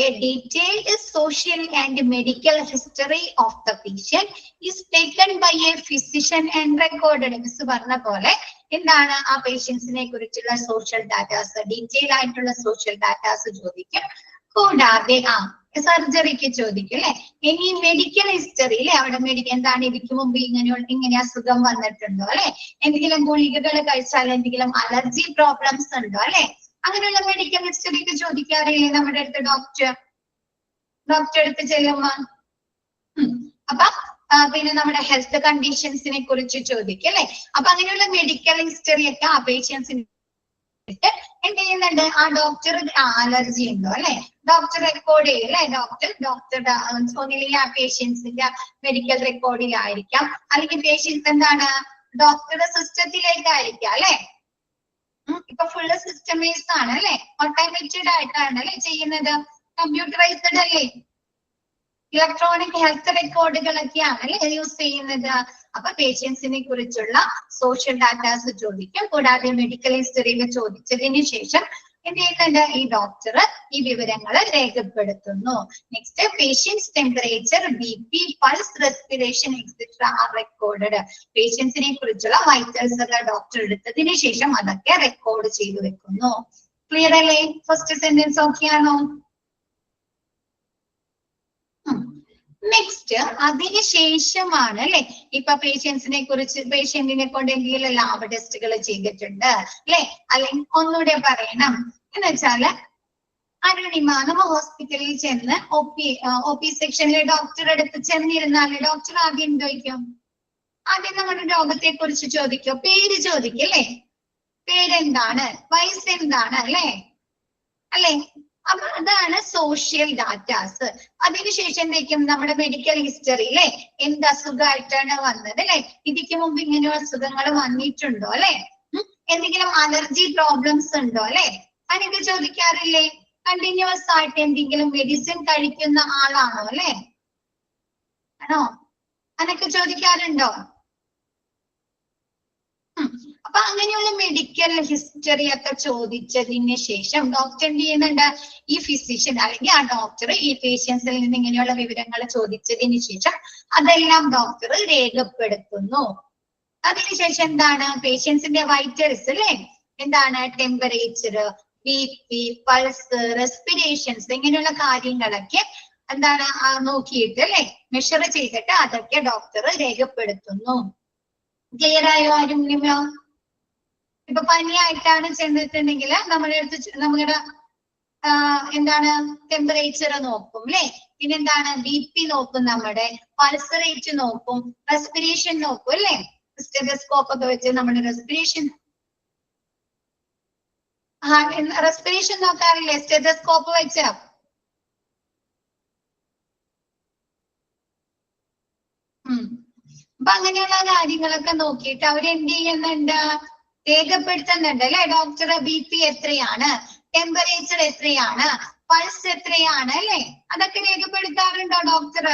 Speaker 1: a detailed social and medical history of the patient is taken by a physician and recorded. Miss പറഞ്ഞ പോലെ എന്താണ് ആ പേഷ്യൻസിനെ കുറിച്ചുള്ള സോഷ്യൽ ഡാറ്റാസ്, ഡീറ്റെയിൽ ആയിട്ടുള്ള സോഷ്യൽ ഡാറ്റാസ് ചോദിക്കും. കൂടാതെ സർജറിക്ക് ചോദിക്കും അല്ലെ. ഇനി മെഡിക്കൽ ഹിസ്റ്ററി അല്ലെ, അവിടെ എന്താണ് ഇതിക്ക് മുമ്പ് ഇങ്ങനെ അസുഖം വന്നിട്ടുണ്ടോ അല്ലെ, എന്തെങ്കിലും ഗുളികകൾ കഴിച്ചാൽ എന്തെങ്കിലും അലർജി പ്രോബ്ലംസ് ഉണ്ടോ അല്ലെ, അങ്ങനെയുള്ള മെഡിക്കൽ ഹിസ്റ്ററിക്ക് ചോദിക്കാറില്ലേ നമ്മുടെ അടുത്ത് ഡോക്ടർ അടുത്ത് ചെല്ലുമ്പോ. അപ്പൊ പിന്നെ നമ്മുടെ ഹെൽത്ത് കണ്ടീഷൻസിനെ കുറിച്ച് ചോദിക്കും അല്ലെ. അപ്പൊ അങ്ങനെയുള്ള മെഡിക്കൽ ഹിസ്റ്ററി ഒക്കെ ആ പേഷ്യൻസിന് എന്ത് ചെയ്യുന്നുണ്ട്, ആ ഡോക്ടർ അലർജി ഉണ്ടോ അല്ലെ, ഡോക്ടർ റെക്കോർഡ് ചെയ്യും അല്ലെ. ഡോക്ടറുടെ ഒന്നില്ലെങ്കിൽ ആ പേഷ്യൻസിന്റെ മെഡിക്കൽ റെക്കോർഡിലായിരിക്കാം, അല്ലെങ്കിൽ പേഷ്യൻസ് എന്താണ് ഡോക്ടറുടെ സിസ്റ്റത്തിലേക്കായിരിക്കാം അല്ലെ. ഇപ്പൊ ഫുള്ള് സിസ്റ്റം ബേസ്ഡ് ആണ് അല്ലെ, ഓട്ടോമേറ്റഡ് ആയിട്ടാണ് അല്ലെ ചെയ്യുന്നത്, കമ്പ്യൂട്ടറൈസ്ഡ് അല്ലേ, ഇലക്ട്രോണിക് ഹെൽത്ത് റെക്കോർഡുകളൊക്കെയാണ് അല്ലെ യൂസ് ചെയ്യുന്നത്. അപ്പൊ പേഷ്യൻസിനെ കുറിച്ചുള്ള സോഷ്യൽ ഡാറ്റാസ് ചോദിക്കും. കൂടാതെ മെഡിക്കൽ ഹിസ്റ്ററിയിൽ ചോദിച്ചതിന് ശേഷം എന്ത് ചെയ്യുന്നുണ്ട്, ഈ ഡോക്ടർ ഈ വിവരങ്ങൾ രേഖപ്പെടുത്തുന്നു. Next, patients temperature, BP, pulse, respiration etcetera are recorded. പേഷ്യൻസിനെ കുറിച്ചുള്ള വൈറ്റൽസ് ഒക്കെ ഡോക്ടർ എടുത്തതിന് ശേഷം അതൊക്കെ റെക്കോർഡ് ചെയ്തു വെക്കുന്നു. ക്ലിയർ അല്ലേ? ഫസ്റ്റ് സെന്റൻസ് ഓക്കെ ആണോ? നെക്സ്റ്റ്, അതിനുശേഷമാണ് അല്ലെ ഇപ്പൊ പേഷ്യൻസിനെ കുറിച്ച് പേഷ്യന്റിനെ കൊണ്ട് എന്തെങ്കിലും ലാബ് ടെസ്റ്റുകൾ ചെയ്തിട്ടുണ്ട് അല്ലെ, അല്ലെങ്കിൽ ഒന്നുകൂടെ പറയണം എന്ന് വെച്ചാല് അരുണിമ നമ്മ ഹോസ്പിറ്റലിൽ ചെന്ന് OP സെക്ഷനിലെ ഡോക്ടറെ അടുത്ത് ചെന്നിരുന്നാല് ഡോക്ടർ ആദ്യം ചോദിക്കും ആദ്യം നമ്മുടെ രോഗത്തെ കുറിച്ച് ചോദിക്കോ, പേര് ചോദിക്കും അല്ലേ, പേരെന്താണ്, വയസ്സ് എന്താണ് അല്ലേ അല്ലേ. അപ്പൊ അതാണ് സോഷ്യൽ ഡാറ്റാസ്. അതിനുശേഷം എന്തൊക്കെയും നമ്മുടെ മെഡിക്കൽ ഹിസ്റ്ററി അല്ലെ, എന്ത് അസുഖമായിട്ടാണ് വന്നത് അല്ലെ, ഇതിക്ക് മുമ്പ് ഇങ്ങനെ അസുഖങ്ങൾ വന്നിട്ടുണ്ടോ അല്ലെ, എന്തെങ്കിലും അലർജി പ്രോബ്ലംസ് ഉണ്ടോ അല്ലെ, അതിനൊക്കെ ചോദിക്കാറില്ലേ. കണ്ടിന്യൂസ് ആയിട്ട് എന്തെങ്കിലും മെഡിസിൻ കഴിക്കുന്ന ആളാണോ അല്ലെ, ആണോ, അതിനൊക്കെ ചോദിക്കാറുണ്ടോ. അപ്പൊ അങ്ങനെയുള്ള മെഡിക്കൽ ഹിസ്റ്ററി ഒക്കെ ചോദിച്ചതിന് ശേഷം ഡോക്ടർ എന്ത് ചെയ്യുന്നുണ്ട്, ഈ ഫിസിഷ്യൻ അല്ലെങ്കിൽ ആ ഡോക്ടർ ഈ പേഷ്യൻസിൽ നിന്ന് ഇങ്ങനെയുള്ള വിവരങ്ങൾ ചോദിച്ചതിന് ശേഷം അതെല്ലാം ഡോക്ടർ രേഖപ്പെടുത്തുന്നു. അതിനുശേഷം എന്താണ്, പേഷ്യൻസിന്റെ വൈറ്റൽസ് അല്ലെ, എന്താണ് ടെമ്പറേച്ചർ, BP, പൾസ്, റെസ്പിറേഷൻസ് ഇങ്ങനെയുള്ള കാര്യങ്ങളൊക്കെ എന്താണ് നോക്കിയിട്ട് അല്ലെ, മെഷർ ചെയ്തിട്ട് അതൊക്കെ ഡോക്ടർ രേഖപ്പെടുത്തുന്നു. ക്ലിയർ ആയോ ആരെങ്കിലുമോ. ഇപ്പൊ പനിയായിട്ടാണ് ചെന്നിട്ടുണ്ടെങ്കിൽ നമ്മുടെ അടുത്ത് നമ്മുടെ എന്താണ് ടെമ്പറേച്ചർ നോക്കും അല്ലെ, പിന്നെന്താണ് BP നോക്കും, നമ്മുടെ പൾസ് റേറ്റ് നോക്കും, റെസ്പിറേഷൻ നോക്കും അല്ലെ, സ്റ്റെതസ്കോപ്പ് ഒക്കെ വെച്ച് നമ്മുടെ റെസ്പിറേഷൻ നോക്കാറില്ലേ സ്റ്റെതസ്കോപ്പ് വെച്ച്. അപ്പൊ അങ്ങനെയുള്ള കാര്യങ്ങളൊക്കെ നോക്കിയിട്ട് അവരെന്ത് ചെയ്യുന്നുണ്ട്, രേഖപ്പെടുത്തുന്നുണ്ട് അല്ലെ. ഡോക്ടർ BP എത്രയാണ്, ടെമ്പറേച്ചർ എത്രയാണ്, പൾസ് എത്രയാണ് അല്ലെ, അതൊക്കെ രേഖപ്പെടുത്താറുണ്ടോ ഡോക്ടർ.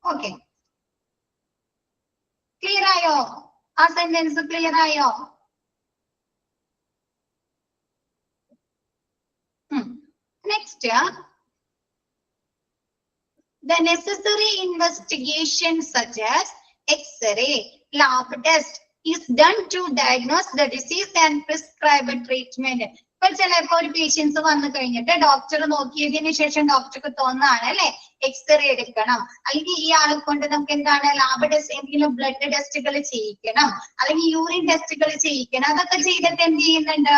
Speaker 1: ഓക്കെ, ക്ലിയർ ആയോ, ആ സെന്റൻസ് ക്ലിയർ ആയോ. Next, the necessary investigation such as X-ray, lab test is done to diagnose the disease and prescribe treatment. ഇപ്പൊ ചിലപ്പോ ഒരു പേഷ്യൻസ് വന്നു കഴിഞ്ഞിട്ട് ഡോക്ടർ നോക്കിയതിനു ശേഷം ഡോക്ടർക്ക് തോന്നാണ് അല്ലെ എക്സ്റേ എടുക്കണം, അല്ലെങ്കിൽ ഈ ആളെ കൊണ്ട് നമുക്ക് എന്താണ് ലാബ് ടെസ്റ്റ്, എന്തെങ്കിലും ബ്ലഡ് ടെസ്റ്റുകൾ ചെയ്യിക്കണം, അല്ലെങ്കിൽ യൂറിൻ ടെസ്റ്റുകൾ ചെയ്യിക്കണം. അതൊക്കെ ചെയ്തിട്ട് എന്ത് ചെയ്യുന്നുണ്ട്,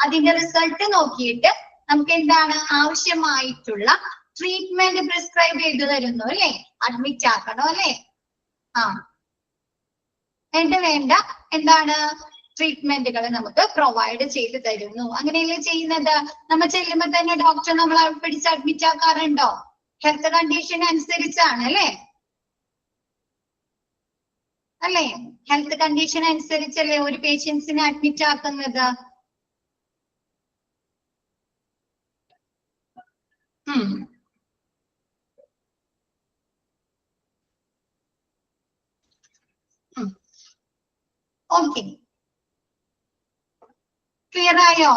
Speaker 1: അതിന്റെ റിസൾട്ട് നോക്കിയിട്ട് നമുക്ക് എന്താണ് ആവശ്യമായിട്ടുള്ള ട്രീറ്റ്മെന്റ് പ്രിസ്ക്രൈബ് ചെയ്തു തരുന്നു അല്ലെ, അഡ്മിറ്റ് ആക്കണോ അല്ലെ. എന്നിട്ട് വേണ്ട എന്താണ് ട്രീറ്റ്മെന്റുകൾ നമുക്ക് പ്രൊവൈഡ് ചെയ്തു തരുന്നു. അങ്ങനെയല്ലേ ചെയ്യുന്നത്. നമ്മൾ ചെല്ലുമ്പോ തന്നെ ഡോക്ടർ നമ്മളെ പിടിച്ച് അഡ്മിറ്റ് ആക്കാറുണ്ടോ, ഹെൽത്ത് കണ്ടീഷൻ അനുസരിച്ചാണ് അല്ലെ അല്ലെ, ഹെൽത്ത് കണ്ടീഷൻ അനുസരിച്ചല്ലേ ഒരു പേഷ്യൻസിനെ അഡ്മിറ്റ് ആക്കുന്നത്. ഓക്കെ, ക്ലിയർ ആയോ.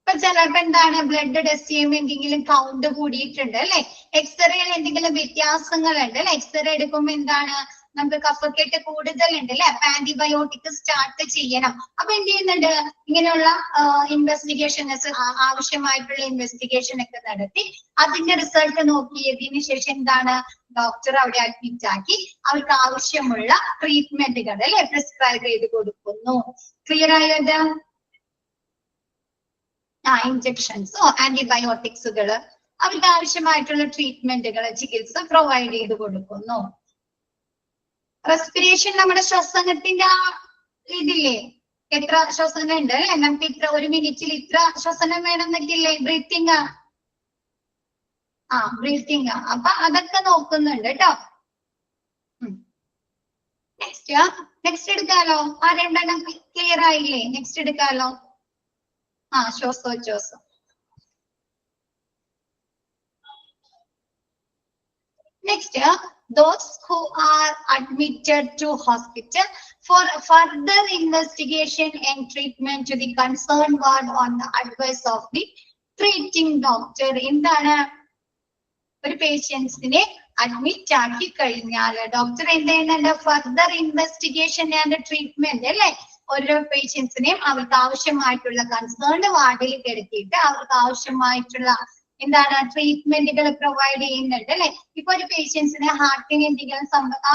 Speaker 1: ഇപ്പൊ ചിലപ്പോ എന്താണ് ബ്ലഡ് ടെസ്റ്റ് ചെയ്യുമ്പോൾ എന്തെങ്കിലും കൗണ്ട് കൂടിയിട്ടുണ്ട് അല്ലെ, എക്സ്റേയിൽ എന്തെങ്കിലും വ്യത്യാസങ്ങൾ ഉണ്ട് അല്ലെ, എക്സ്റേ എടുക്കുമ്പോ എന്താണ് നമുക്ക് കഫക്കെട്ട് കൂടുതലുണ്ട് അല്ലെ, അപ്പൊ ആന്റിബയോട്ടിക് സ്റ്റാർട്ട് ചെയ്യണം. അപ്പൊ എന്ത് ചെയ്യുന്നുണ്ട്, ഇങ്ങനെയുള്ള ഇൻവെസ്റ്റിഗേഷൻസ്, ആവശ്യമായിട്ടുള്ള ഇൻവെസ്റ്റിഗേഷൻ ഒക്കെ നടത്തി അതിന്റെ റിസൾട്ട് നോക്കിയതിനു ശേഷം എന്താണ് ഡോക്ടർ അവിടെ അഡ്മിറ്റ് ആക്കി അവർക്ക് ആവശ്യമുള്ള ട്രീറ്റ്മെന്റുകൾ അല്ലെ പ്രിസ്ക്രൈബ് ചെയ്ത് കൊടുക്കുന്നു. ക്ലിയർ ആയത്. ഇഞ്ചക്ഷൻസോ ആന്റിബയോട്ടിക്സുകൾ അവർക്ക് ആവശ്യമായിട്ടുള്ള ട്രീറ്റ്മെന്റുകൾ, ചികിത്സ പ്രൊവൈഡ് ചെയ്ത് കൊടുക്കുന്നു. റെസ്പിറേഷൻ നമ്മുടെ ശ്വസനത്തിന്റെ ഇതില്ലേ, എത്ര ശ്വസനം ഉണ്ട് അല്ലെ, നമുക്ക് ഇത്ര ഒരു മിനിറ്റിൽ ഇത്ര ശ്വസനം വേണമെന്നൊക്കെയില്ലേ, ബ്രീത്തിങ്. ബ്രീത്തിങ്. അപ്പൊ അതൊക്കെ നോക്കുന്നുണ്ട് കേട്ടോ. നെക്സ്റ്റ് എടുക്കാലോ. ആ രണ്ടെണ്ണം ക്ലിയർ ആയില്ലേ, next എടുക്കാലോ. ശ്വാസോച്ഛ്വാസം. Next, those who are admitted to hospital for further investigation and treatment to the concerned ward on the advice of the treating doctor. എന്താണ്, ഒരു പേഷ്യൻസിനെ അഡ്മിറ്റ് ആക്കി കഴിഞ്ഞാൽ ഡോക്ടർ എന്ത് ചെയ്യുന്നുണ്ട്, ഫർദർ ഇൻവെസ്റ്റിഗേഷൻ ആൻഡ് ട്രീറ്റ്മെന്റ് അല്ലെ, ഓരോ പേഷ്യൻസിനെയും അവർക്ക് ആവശ്യമായിട്ടുള്ള കൺസേൺഡ് വാർഡിൽ കിടത്തിയിട്ട് അവർക്ക് ആവശ്യമായിട്ടുള്ള എന്താണ് ട്രീറ്റ്മെന്റുകൾ പ്രൊവൈഡ് ചെയ്യുന്നുണ്ട് അല്ലെ. ഇപ്പൊ ഒരു പേഷ്യൻസിന് ഹാർട്ടിന് എന്തെങ്കിലും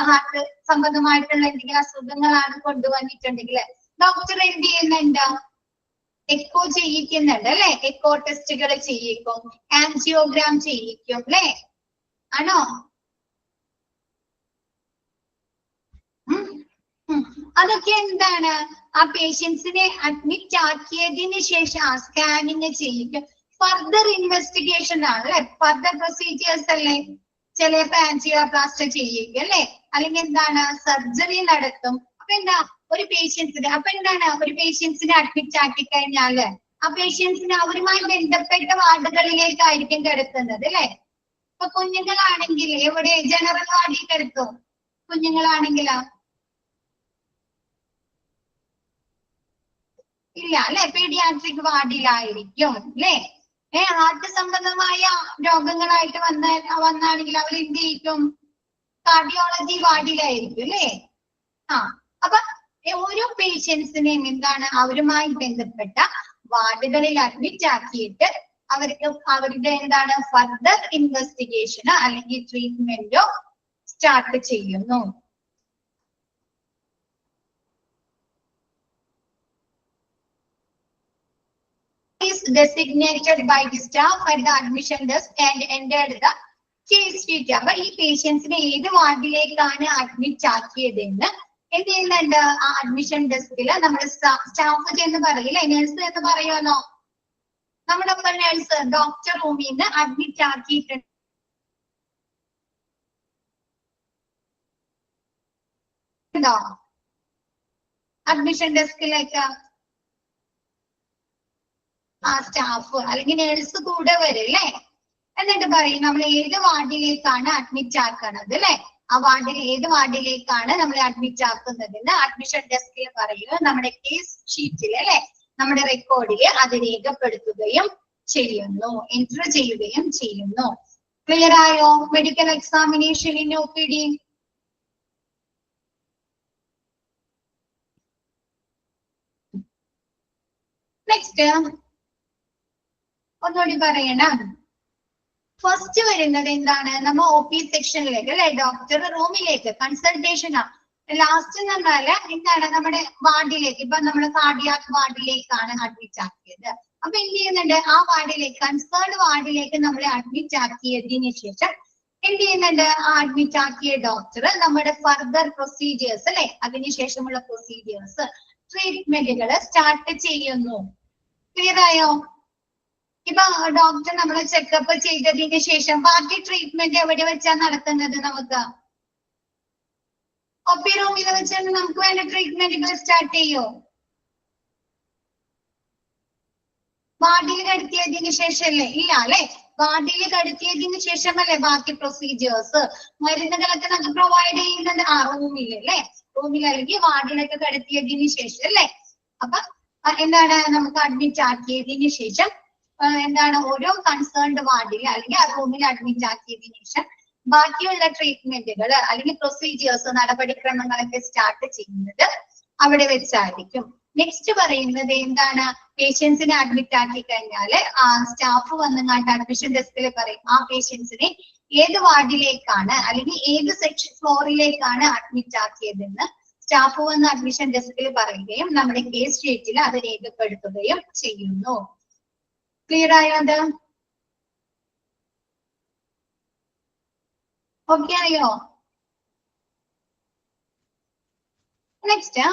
Speaker 1: ഹാർട്ട് സംബന്ധമായിട്ടുള്ള എന്തെങ്കിലും അസുഖങ്ങളാണ് കൊണ്ടുവന്നിട്ടുണ്ടെങ്കിൽ ഡോക്ടർ എന്ത് ചെയ്യുന്നുണ്ട്, എക്കോ ചെയ്യിക്കുന്നുണ്ട് അല്ലെ, എക്കോ ടെസ്റ്റുകൾ ചെയ്യിക്കും, ആൻജിയോഗ്രാം ചെയ്യിക്കും അല്ലെ, ആണോ? അതൊക്കെ എന്താണ്, ആ പേഷ്യൻസിനെ അഡ്മിറ്റ് ആക്കിയതിന് ശേഷം ആ സ്കാനിങ് ചെയ്യിക്കും. ഫർദർ ഇൻവെസ്റ്റിഗേഷൻ ആണ് അല്ലെ, ഫർദർ പ്രൊസീജിയേഴ്സ് അല്ലേ. ചിലപ്പോ ആൻജിയോപ്ലാസ്റ്റ് ചെയ്യിക്കും അല്ലെ, അല്ലെങ്കിൽ എന്താണ് സർജറി നടത്തും. അപ്പൊ എന്താ ഒരു പേഷ്യൻസിന്, അപ്പൊ എന്താണ് ഒരു പേഷ്യൻസിനെ അഡ്മിറ്റ് ആക്കി കഴിഞ്ഞാല് ആ പേഷ്യൻസിന് അവരുമായി ബന്ധപ്പെട്ട വാർഡുകളിലേക്കായിരിക്കും കിടക്കുന്നത് അല്ലെ. ഇപ്പൊ കുഞ്ഞുങ്ങളാണെങ്കിൽ എവിടെ ജനറൽ വാർഡിൽ കിടത്തും, കുഞ്ഞുങ്ങളാണെങ്കിലാ ഇല്ല അല്ലെ, പീഡിയാട്രിക് വാർഡിലായിരിക്കും അല്ലെ. ഹാർട്ട് സംബന്ധമായ രോഗങ്ങളായിട്ട് വന്നാണെങ്കിൽ അവർ എന്ത് ചെയ്യും, കാർഡിയോളജി വാർഡിലായിരിക്കും അല്ലെ. അപ്പൊ ഓരോ പേഷ്യൻസിനെയും എന്താണ് അവരുമായി ബന്ധപ്പെട്ട വാർഡുകളിൽ അഡ്മിറ്റ് ആക്കിയിട്ട് അവർക്ക് അവരുടെ എന്താണ് ഫർദർ ഇൻവെസ്റ്റിഗേഷനോ അല്ലെങ്കിൽ ട്രീറ്റ്മെന്റോ സ്റ്റാർട്ട് ചെയ്യുന്നു. Is designated by the staff at the admission desk and entered the case sheet. അപ്പൊ ഈ പേഷ്യൻസിനെ ഏത് വാർഡിലേക്കാണ് അഡ്മിറ്റ് ആക്കിയതെന്ന് എന്ത് ചെയ്യുന്നുണ്ട്, ആ അഡ്മിഷൻ ഡെസ്കില് നമ്മുടെ സ്റ്റാഫ് എന്ന് പറയില്ലേ, നഴ്സ് എന്ന് പറയുമല്ലോ, നമ്മുടെ ഒപ്പം നഴ്സ് ഡോക്ടർ റൂമിൽ നിന്ന് അഡ്മിറ്റ് ആക്കിയിട്ടുണ്ട് അഡ്മിഷൻ ഡെസ്കിലേക്ക് ആ സ്റ്റാഫ് അല്ലെങ്കിൽ നേഴ്സ് കൂടെ വരും അല്ലെ. എന്നിട്ട് പറയും നമ്മൾ ഏത് വാർഡിലേക്കാണ് അഡ്മിറ്റ് ആക്കണത് അല്ലെ, ആ വാർഡിൽ ഏത് വാർഡിലേക്കാണ് നമ്മൾ അഡ്മിറ്റ് ആക്കുന്നതെന്ന് അഡ്മിഷൻ ഡെസ്കിൽ പറയുക. നമ്മുടെ കേസ് ഷീറ്റിൽ അല്ലെ, നമ്മുടെ റെക്കോർഡിൽ അത് രേഖപ്പെടുത്തുകയും ചെയ്യുന്നു, എൻറ്റർ ചെയ്യുകയും ചെയ്യുന്നു. ക്ലിയർ ആയോ? മെഡിക്കൽ എക്സാമിനേഷനിൽ OPD നെക്സ്റ്റ് ഒന്നുകൂടി പറയണം. ഫസ്റ്റ് വരുന്നത് എന്താണ്, നമ്മൾ OP സെക്ഷനിലേക്ക് അല്ലെ, ഡോക്ടർ റൂമിലേക്ക് കൺസൾട്ടേഷൻ ആണ്. ലാസ്റ്റ് എന്ന് പറഞ്ഞാല് എന്താണ് നമ്മുടെ വാർഡിലേക്ക്, ഇപ്പൊ നമ്മൾ കാർഡിയാക് വാർഡിലേക്കാണ് അഡ്മിറ്റ് ആക്കിയത്. അപ്പൊ എന്ത് ചെയ്യുന്നുണ്ട്, ആ വാർഡിലേക്ക് കൺസേൺഡ് വാർഡിലേക്ക് നമ്മളെ അഡ്മിറ്റ് ആക്കിയതിന് ശേഷം എന്ത് ചെയ്യുന്നുണ്ട്, ആ അഡ്മിറ്റ് ആക്കിയ ഡോക്ടർ നമ്മുടെ ഫർദർ പ്രൊസീജിയേഴ്സ് അല്ലെ, അതിനുശേഷമുള്ള പ്രൊസീജിയേഴ്സ് ട്രീറ്റ്മെന്റുകൾ സ്റ്റാർട്ട് ചെയ്യുന്നു. ക്ലിയർ ആയോ? ഇപ്പൊ ഡോക്ടർ നമ്മളെ ചെക്കപ്പ് ചെയ്തതിന് ശേഷം ബാക്കി ട്രീറ്റ്മെന്റ് എവിടെ വെച്ചാ നടത്തുന്നത്, നമുക്ക് OP റൂമിൽ വെച്ചാണ് നമുക്ക് വേണ്ട ട്രീറ്റ്മെന്റുകൾ സ്റ്റാർട്ട് ചെയ്യോ? വാർഡിൽ കടത്തിയതിന് ശേഷമല്ലേ? ഇല്ല അല്ലെ, വാർഡിൽ കടത്തിയതിന് ശേഷമല്ലേ ബാക്കി പ്രൊസീജിയേഴ്സ് മരുന്നുകളൊക്കെ നമുക്ക് പ്രൊവൈഡ് ചെയ്യുന്നത് ആ റൂമിൽ അല്ലെ, റൂമിൽ അല്ലെങ്കിൽ വാർഡിലൊക്കെ കടത്തിയതിന് ശേഷം അല്ലെ. അപ്പൊ എന്താണ് നമുക്ക് അഡ്മിറ്റ് ആക്കിയതിന് ശേഷം എന്താണ് ഓരോ കൺസേൺഡ് വാർഡിൽ അല്ലെങ്കിൽ ആ റൂമിൽ അഡ്മിറ്റ് ആക്കിയതിനു ശേഷം ബാക്കിയുള്ള ട്രീറ്റ്മെന്റുകൾ അല്ലെങ്കിൽ പ്രൊസീജിയേഴ്സ് നടപടിക്രമങ്ങളൊക്കെ സ്റ്റാർട്ട് ചെയ്യുന്നത് അവിടെ വെച്ചായിരിക്കും. നെക്സ്റ്റ് പറയുന്നത് എന്താണ്, പേഷ്യൻസിനെ അഡ്മിറ്റ് ആക്കി കഴിഞ്ഞാല് ആ സ്റ്റാഫ് വന്നങ്ങാണ്ട് അഡ്മിഷൻ ഡെസ്കിൽ പറയും ആ പേഷ്യൻസിനെ ഏത് വാർഡിലേക്കാണ് അല്ലെങ്കിൽ ഏത് സെക്ഷൻ ഫ്ലോറിലേക്കാണ് അഡ്മിറ്റ് ആക്കിയതെന്ന് സ്റ്റാഫ് വന്ന് അഡ്മിഷൻ ഡെസ്കിൽ പറയുകയും നമ്മുടെ കേസ് ഷീറ്റിൽ അത് രേഖപ്പെടുത്തുകയും ചെയ്യുന്നു. ക്ലിയർ ആയോ? അത് ഓക്കെ ആയോ? Next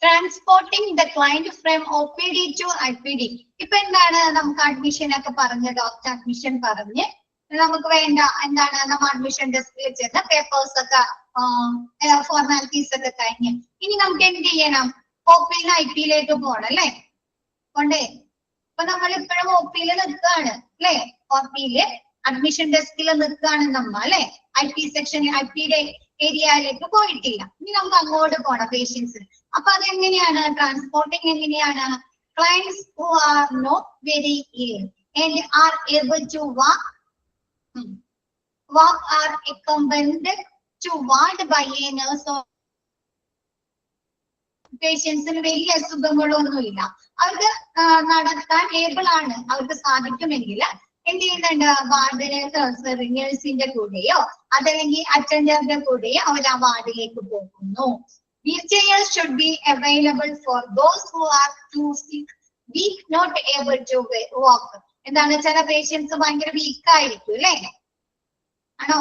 Speaker 1: transporting the client from OPD to IPD. ഇപ്പൊ എന്താണ് നമുക്ക് അഡ്മിഷൻ ഒക്കെ പറഞ്ഞ് ഡോക്ടർ അഡ്മിഷൻ പറഞ്ഞ് നമുക്ക് വേണ്ട എന്താണ് നമ്മൾ അഡ്മിഷൻ ഡെസ്കിൽ ചെന്ന് പേപ്പേഴ്സ് ഒക്കെ ഫോർമാലിറ്റീസ് ഒക്കെ കഴിഞ്ഞ് ഇനി നമുക്ക് എന്ത് ചെയ്യണം, OPന്ന് IP-ലേക്ക് പോകണം അല്ലെ, കൊണ്ടേ. അപ്പൊ നമ്മൾ ഇപ്പോഴും OPയിൽ നിൽക്കുകയാണ് അല്ലെ, OPയില് അഡ്മിഷൻ ഡെസ്കിൽ നിൽക്കുകയാണ് നമ്മ അല്ലെ, IP സെക്ഷനിൽ IPയുടെ ഏരിയയിലേക്ക് പോയിട്ടില്ല. ഇനി നമുക്ക് അങ്ങോട്ട് പോണം പേഷ്യൻസിന്. അപ്പൊ അതെങ്ങനെയാണ് ട്രാൻസ്പോർട്ടിങ്, എങ്ങനെയാണ്? Clients who are not very ill and are able to walk are accompanied to ward by a nurse or പേഷ്യൻസിന് വലിയ അസുഖങ്ങളൊന്നുമില്ല, അവർക്ക് നടക്കാൻ ഏബിൾ ആണ്, അവർക്ക് സാധിക്കുമെങ്കിൽ എന്ത് ചെയ്യുന്നുണ്ട്, വാർഡിലെ നേഴ്സിന്റെ കൂടെയോ അതല്ലെങ്കിൽ അറ്റൻഡറിന്റെ കൂടെയോ അവർ ആ വാർഡിലേക്ക് പോകുന്നു. Wheelchairs should be available for those who are too sick weak, not able to walk. എന്താണ്, ചില പേഷ്യൻസ് ഭയങ്കര വീക്ക് ആയിരിക്കും അല്ലേ? ആണോ?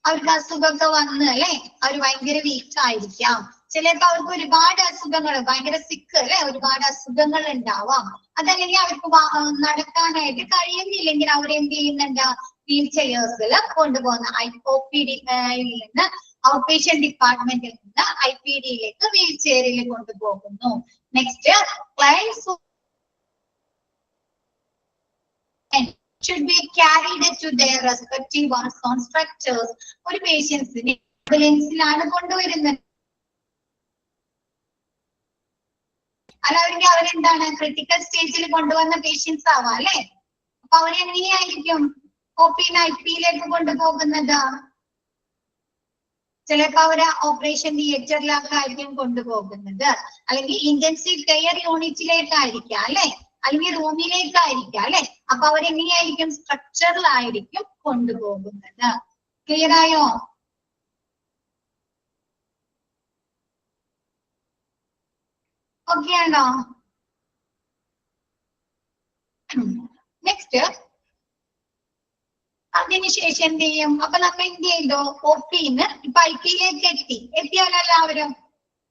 Speaker 1: അവർക്ക് അസുഖമൊക്കെ വന്ന് അല്ലെ, അവർ ഭയങ്കര വീക്ക് ആയിരിക്കാം. ചിലപ്പോ അവർക്ക് ഒരുപാട് അസുഖങ്ങൾ, ഭയങ്കര സിക്ക് അല്ലെ, ഒരുപാട് അസുഖങ്ങൾ ഉണ്ടാവാം. അതല്ലെങ്കിൽ അവർക്ക് നടക്കാനായിട്ട് കഴിയുന്നില്ലെങ്കിൽ അവരെന്ത് ചെയ്യുന്നുണ്ട്, വീൽ ചെയേഴ്സിൽ കൊണ്ടുപോകുന്ന OPD നിന്ന്, ഔട്ട് പേഷ്യന്റ് ഡിപ്പാർട്ട്മെന്റിൽ നിന്ന് IPDയിലേക്ക് വീൽ ചെയറിൽ കൊണ്ടുപോകുന്നു. Next, clients should be carried to their respective on structures. ഒരു പേഷ്യൻസിനെ ആംബുലൻസിലാണ് കൊണ്ടുവരുന്നത്. അല്ലെങ്കിൽ അവരെന്താണ്, ക്രിട്ടിക്കൽ സ്റ്റേജിൽ കൊണ്ടുവന്ന പേഷ്യൻസ് ആവാം അല്ലെ. അപ്പൊ അവരെങ്ങനെയായിരിക്കും OP IPയിലേക്ക് കൊണ്ടുപോകുന്നത്? ചിലപ്പോ അവര് ഓപ്പറേഷൻ തിയേറ്ററിലൊക്കെ ആയിരിക്കും കൊണ്ടുപോകുന്നത്, അല്ലെങ്കിൽ ഇന്റൻസീവ് കെയർ യൂണിറ്റിലേക്കായിരിക്കാം അല്ലെ, അല്ലെങ്കിൽ റൂമിലേക്കായിരിക്കാം അല്ലെ. അപ്പൊ അവരെങ്ങനെയായിരിക്കും, സ്ട്രക്ചറിലായിരിക്കും കൊണ്ടുപോകുന്നത്. ക്ലിയർ ആയോ? ഓക്കെ ആണോ? നെക്സ്റ്റ്, അതിനുശേഷം എന്ത് ചെയ്യും? അപ്പൊ നമ്മ എന്ത് ചെയ്തു, OPന്ന് ഇപ്പൊ IPയിലേക്ക് എത്തിയാലോ എല്ലാവരും?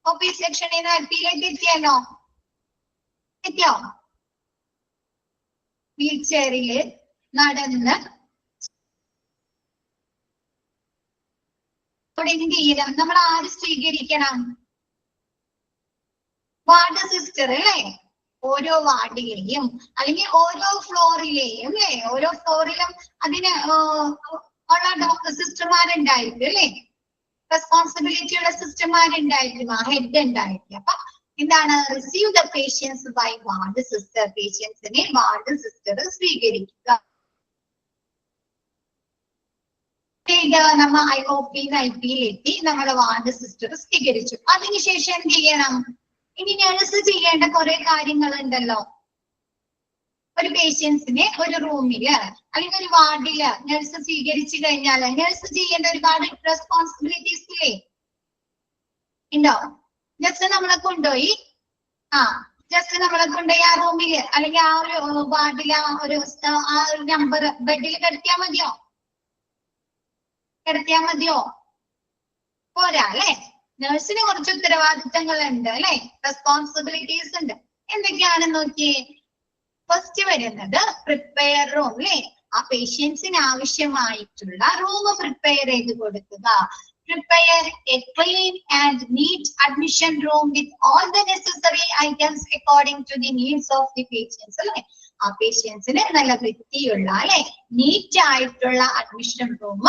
Speaker 1: OP സെക്ഷനിൽ നിന്ന് IPയിലേക്ക് എത്തിയാലോ? എത്തിയോ? വീൽ ചെയറില് നടന്ന് എന്ത് ചെയ്യണം, നമ്മൾ ആര് സ്വീകരിക്കണം? വാർഡ് സിസ്റ്റർ അല്ലേ. ഓരോ വാർഡിലെയും അല്ലെങ്കിൽ ഓരോ ഫ്ലോറിലെയും അല്ലെ, ഓരോ ഫ്ലോറിലും അതിന് ഉള്ള സിസ്റ്റർമാരുണ്ടായിരിക്കും അല്ലെ, റെസ്പോൺസിബിലിറ്റി ഉള്ള സിസ്റ്റർമാരുണ്ടായിരിക്കും, ഹെഡ് ഉണ്ടായിരിക്കും. അപ്പൊ എന്താണ്, receive the patients by ward sister. പേഷ്യൻസിനെ വാർഡ് സിസ്റ്റർ സ്വീകരിക്കുക. നമ്മ OPന്ന് IPയിൽ എത്തി, നമ്മുടെ വാർഡ് സിസ്റ്റർ സ്വീകരിച്ചു. അതിനുശേഷം എന്ത് ചെയ്യണം? ഇനി നഴ്സ് ചെയ്യേണ്ട കുറെ കാര്യങ്ങൾ ഉണ്ടല്ലോ. ഒരു പേഷ്യൻസിനെ ഒരു റൂമില് അല്ലെങ്കിൽ ഒരു വാർഡില് നഴ്സ് സ്വീകരിച്ചു കഴിഞ്ഞാൽ നഴ്സ് ചെയ്യേണ്ട ഒരുപാട് റെസ്പോൺസിബിലിറ്റീസ് ഇല്ലേ, ഉണ്ടോ? ജസ്റ്റ് നമ്മളെ കൊണ്ടുപോയി ആ റൂമില് അല്ലെങ്കിൽ ആ ഒരു വാർഡില് ആ ഒരു നമ്പർ ബെഡിൽ കിടത്തിയാൽ മതിയോ? പോരാ അല്ലെ. നഴ്സിന് കുറച്ച് ഉത്തരവാദിത്തങ്ങൾ ഉണ്ട് അല്ലെ, റെസ്പോൺസിബിലിറ്റീസ് ഉണ്ട്. എന്തൊക്കെയാണെന്ന് നോക്കിയേ. ഫസ്റ്റ് വരുന്നത് പ്രിപ്പയർ റൂം അല്ലെ, ആ പേഷ്യൻസിന് ആവശ്യമായിട്ടുള്ള റൂം പ്രിപ്പയർ ചെയ്ത് കൊടുക്കുക. Prepare a clean and neat admission room with all the necessary items according to the needs of the patients. അല്ലെ, ആ പേഷ്യൻസിന് നല്ല വൃത്തിയുള്ള അല്ലെ, നീറ്റ് ആയിട്ടുള്ള അഡ്മിഷൻ റൂം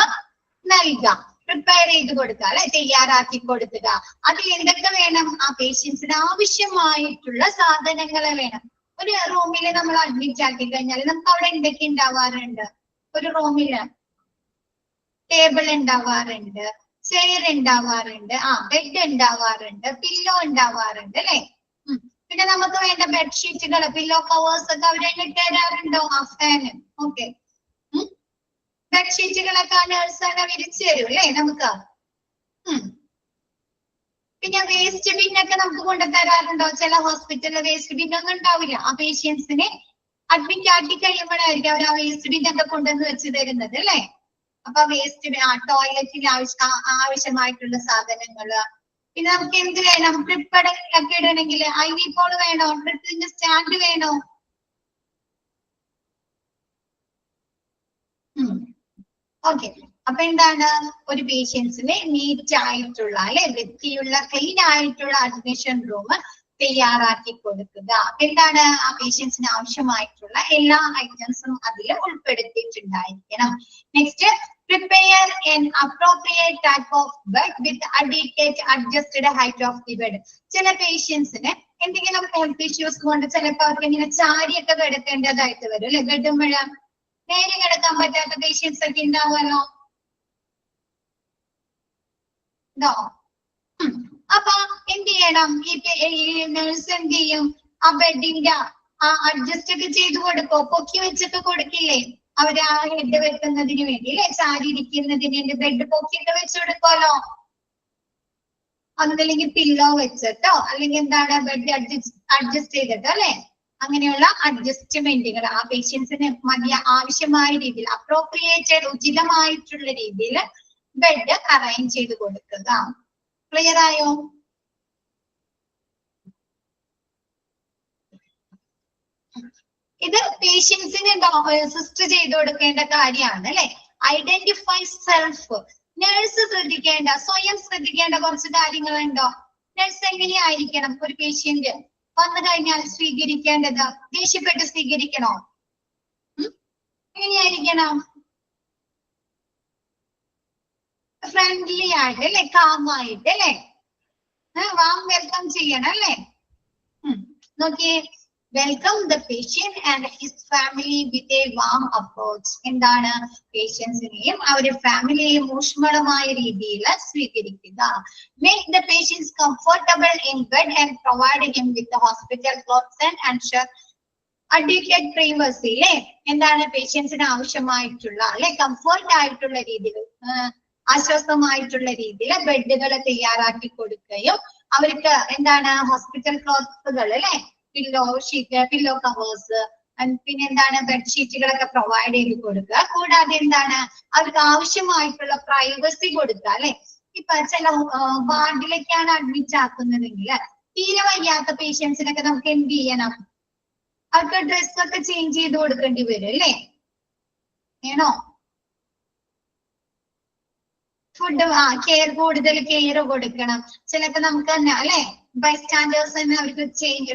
Speaker 1: നൽകുക, പ്രിപ്പയർ ചെയ്ത് കൊടുക്കുക അല്ലെ, തയ്യാറാക്കി കൊടുക്കുക. അതിൽ എന്തൊക്കെ വേണം? ആ പേഷ്യൻസിന് ആവശ്യമായിട്ടുള്ള സാധനങ്ങൾ വേണം. ഒരു റൂമിൽ നമ്മൾ അഡ്മിറ്റ് ആക്കി കഴിഞ്ഞാൽ നമുക്ക് അവിടെ എന്തൊക്കെ ഉണ്ടാവാറുണ്ട്? ഒരു റൂമില് ടേബിൾ ഉണ്ടാവാറുണ്ട്, ചെയർ ഉണ്ടാവാറുണ്ട്, ബെഡ് ഉണ്ടാവാറുണ്ട്, പില്ലോ ഉണ്ടാവാറുണ്ട് അല്ലെ. പിന്നെ നമുക്ക് വേണ്ട ബെഡ്ഷീറ്റുകൾ, പില്ലോ കവേഴ്സ് ഒക്കെ അവിടെ തരാറുണ്ടോ? Fan, okay. ബെഡ്ഷീറ്റുകളൊക്കെ നഴ്സാണ് വിരിച്ചു തരും അല്ലെ നമുക്ക്. പിന്നെ വേസ്റ്റ് ബിന്നൊക്കെ നമുക്ക് കൊണ്ടുതരാറുണ്ടോ? ചില ഹോസ്പിറ്റലിൽ വേസ്റ്റ് ബിന്നൊന്നും ഉണ്ടാവില്ല. ആ പേഷ്യൻസിനെ അഡ്മിറ്റ് ആക്കി കഴിയുമ്പോഴായിരിക്കും അവർ ആ വേസ്റ്റ് ബിന്നൊക്കെ കൊണ്ടുവന്ന് വെച്ച് തരുന്നത് അല്ലെ. അപ്പൊ വേസ്റ്റ്, ടോയ്ലറ്റിന് ആവശ്യമായിട്ടുള്ള സാധനങ്ങള്. പിന്നെ നമുക്ക് എന്ത് വേണം? ട്രിപ്പ് ഒക്കെ ഇടണമെങ്കിൽ IV പോൾ വേണോ? ട്രിപ്പിന്റെ സ്റ്റാൻഡ് വേണോ? ഓക്കെ. അപ്പൊ എന്താണ്, ഒരു പേഷ്യൻസിന് നീറ്റ് ആയിട്ടുള്ള അല്ലെ, വൃത്തിയുള്ള ക്ലീൻ ആയിട്ടുള്ള അഡ്മിഷൻ റൂം തയ്യാറാക്കി കൊടുക്കുക. എന്താണ്, ആ പേഷ്യൻസിന് ആവശ്യമായിട്ടുള്ള എല്ലാ ഐറ്റംസും അതിൽ ഉൾപ്പെടുത്തിയിട്ടുണ്ടായിരിക്കണം. Next, prepare an appropriate type of bed with adequate adjusted height of the bed. ചില പേഷ്യൻസിന് എന്തെങ്കിലും ഹെൽത്ത് ഇഷ്യൂസ് കൊണ്ട് ചിലപ്പോൾ അവർക്ക് ഇങ്ങനെ ചാരിയൊക്കെ കിടക്കേണ്ടതായിട്ട് വരും അല്ലെ. ബെഡുമ്പഴ നേരെ കിടക്കാൻ പറ്റാത്ത പേഷ്യൻസ് ഒക്കെ ഉണ്ടാവുമല്ലോ. അപ്പൊ എന്ത് ചെയ്യണം? ഈ നഴ്സ് എന്ത് ചെയ്യും? ആ ബെഡിന്റെ അഡ്ജസ്റ്റ് ഒക്കെ ചെയ്ത് കൊടുക്കോ? പൊക്കി വെച്ചൊക്കെ കൊടുക്കില്ലേ അവര്? ആ ഹെഡ് വെക്കുന്നതിന് വേണ്ടി അല്ലെ, ചാരി ഇരിക്കുന്നതിന് ബെഡ് പൊക്കിയൊക്കെ വെച്ച് കൊടുക്കുമല്ലോ. അതല്ലെങ്കിൽ പില്ലോ വെച്ചിട്ടോ അല്ലെങ്കിൽ എന്താണ് ബെഡ് അഡ്ജസ്റ്റ് ചെയ്തിട്ടോ അല്ലെ, അങ്ങനെയുള്ള അഡ്ജസ്റ്റ്മെന്റുകൾ ആ പേഷ്യൻസിന് ആവശ്യമായ രീതിയിൽ അപ്രോപ്രിയേറ്റഡ് ഉചിതമായിട്ടുള്ള രീതിയിൽ ബെഡ് അറേഞ്ച് ചെയ്ത് കൊടുക്കുക. ക്ലിയർ ആയോ? ഇത് പേഷ്യൻസിന് സിസ്റ്റർ ചെയ്ത് കൊടുക്കേണ്ട കാര്യമാണ് അല്ലെ. Identify self. നഴ്സ് ശ്രദ്ധിക്കേണ്ട, സ്വയം ശ്രദ്ധിക്കേണ്ട കുറച്ച് കാര്യങ്ങളുണ്ടോ? നഴ്സ് എങ്ങനെയായിരിക്കണം ഒരു പേഷ്യന്റ് വന്നു കഴിഞ്ഞാൽ സ്വീകരിക്കേണ്ടത്? ദേഷ്യപ്പെട്ട് സ്വീകരിക്കണോ? എങ്ങനെയായിരിക്കണം? ഫ്രണ്ട്ലി ആയിട്ട് അല്ലെ, കാമായിട്ട് അല്ലെ, വാം വെൽക്കം ചെയ്യണം അല്ലെ. നോക്കിയേ, welcome the patient and his family with a warm approach. എന്താണ്? പേഷ്യൻസിനെയും അവരുടെ ഫാമിലിയെയും ഊഷ്മളമായ രീതിയിൽ സ്വീകരിക്കുക. Make the patients comfortable in bed and provide him with hospital clothes and ensure adequate privacy. അല്ലെ, എന്താണ്? പേഷ്യൻസിന് ആവശ്യമായിട്ടുള്ള അല്ലെ കംഫർട്ട് ആയിട്ടുള്ള രീതിയിൽ, ആശ്വാസമായിട്ടുള്ള രീതിയിൽ ബെഡുകൾ തയ്യാറാക്കി കൊടുക്കുകയും അവർക്ക് എന്താണ് ഹോസ്പിറ്റൽ ക്ലോത്തുകൾ അല്ലെ, പില്ലോ ഷീറ്റ്, പില്ലോ കവേഴ്സ്, പിന്നെ എന്താണ് ബെഡ്ഷീറ്റുകളൊക്കെ പ്രൊവൈഡ് ചെയ്ത് കൊടുക്കുക. കൂടാതെ എന്താണ് അവർക്ക് ആവശ്യമായിട്ടുള്ള പ്രൈവസി കൊടുക്കുക അല്ലെ. ഇപ്പൊ ചില വാർഡിലേക്കാണ് അഡ്മിറ്റ് ആക്കുന്നതെങ്കിൽ തീരെ വയ്യാത്ത പേഷ്യൻസിനൊക്കെ നമുക്ക് എന്ത് ചെയ്യണം? അവർക്ക് ഡ്രസ്സൊക്കെ ചേഞ്ച് ചെയ്ത് കൊടുക്കേണ്ടി വരും അല്ലേ? വേണോ? ഫുഡ് കൂടുതൽ കെയർ കൊടുക്കണം. ചിലപ്പോ നമുക്ക് തന്നെ അല്ലെ ബൈസ്റ്റാൻഡേഴ്സ് തന്നെ അവർക്ക്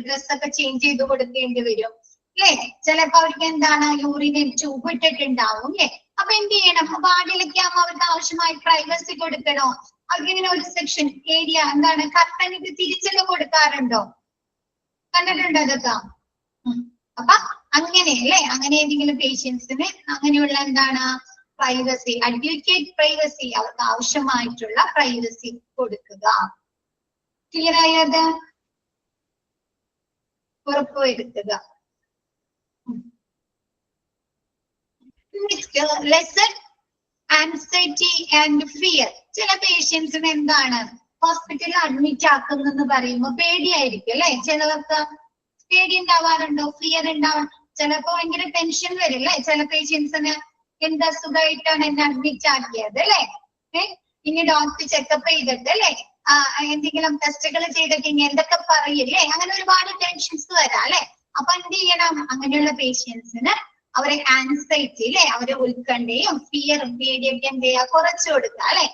Speaker 1: ഡ്രസ്സൊക്കെ ചേഞ്ച് ചെയ്ത് കൊടുക്കേണ്ടി വരും അല്ലെ. ചിലപ്പോ അവർക്ക് എന്താണ് യൂറിൻ ട്യൂബ് ഇട്ടിട്ടുണ്ടാവും അല്ലെ. അപ്പൊ എന്ത് ചെയ്യണം? വാർഡിലൊക്കെ ആകുമ്പോൾ അവർക്ക് ആവശ്യമായി പ്രൈവസി കൊടുക്കണോ? അവർക്ക് ഇങ്ങനെ ഒരു സെക്ഷൻ ഏരിയ എന്താണ് കർട്ടൻ ഇത് തിരിച്ചൊക്കെ കൊടുക്കാറുണ്ടോ? കണ്ടിട്ടുണ്ടോ അതൊക്കെ? അപ്പൊ അങ്ങനെ അല്ലെ, അങ്ങനെ ഏതെങ്കിലും പേഷ്യൻസിന് അങ്ങനെയുള്ള എന്താണ് പ്രൈവസി, അഡ്വക്കേറ്റ് പ്രൈവസി, അവർക്ക് ആവശ്യമായിട്ടുള്ള പ്രൈവസി കൊടുക്കുക. ക്ലിയർ ആയത്? ഉറപ്പുവരുത്തുക. Next lesson anxiety and fear. ചില പേഷ്യൻസിന് എന്താണ് ഹോസ്പിറ്റലിൽ അഡ്മിറ്റ് ആക്കുന്നെന്ന് പറയുമ്പോൾ പേടിയായിരിക്കും അല്ലെ. ചിലവർക്ക് പേടി ഉണ്ടാവാറുണ്ടോ? ഫിയർ ഉണ്ടാവാൻ ചിലപ്പോ ഭയങ്കര ടെൻഷൻ വരില്ലേ ചില പേഷ്യൻസിന്. എന്താ സുഖമായിട്ടാണ് എന്നെ അഡ്മിറ്റ് ആക്കിയത് അല്ലെ, ഇനി ഡോക്ടർ ചെക്കപ്പ് ചെയ്തിട്ട് അല്ലെ എന്തെങ്കിലും ടെസ്റ്റുകൾ ചെയ്തിട്ട് ഇനി എന്തൊക്കെ പറയില്ലേ, അങ്ങനെ ഒരുപാട് ടെൻഷൻസ് വരാം അല്ലെ. അപ്പൊ എന്ത് ചെയ്യണം? അങ്ങനെയുള്ള പേഷ്യൻസിന് അവരെ ആൻസൈറ്റി അല്ലെ, അവരെ ഉത്കണ്ഠയും ഫിയറും പേടിയൊക്കെ എന്ത് ചെയ്യുക? കുറച്ചു കൊടുക്കുക അല്ലെ.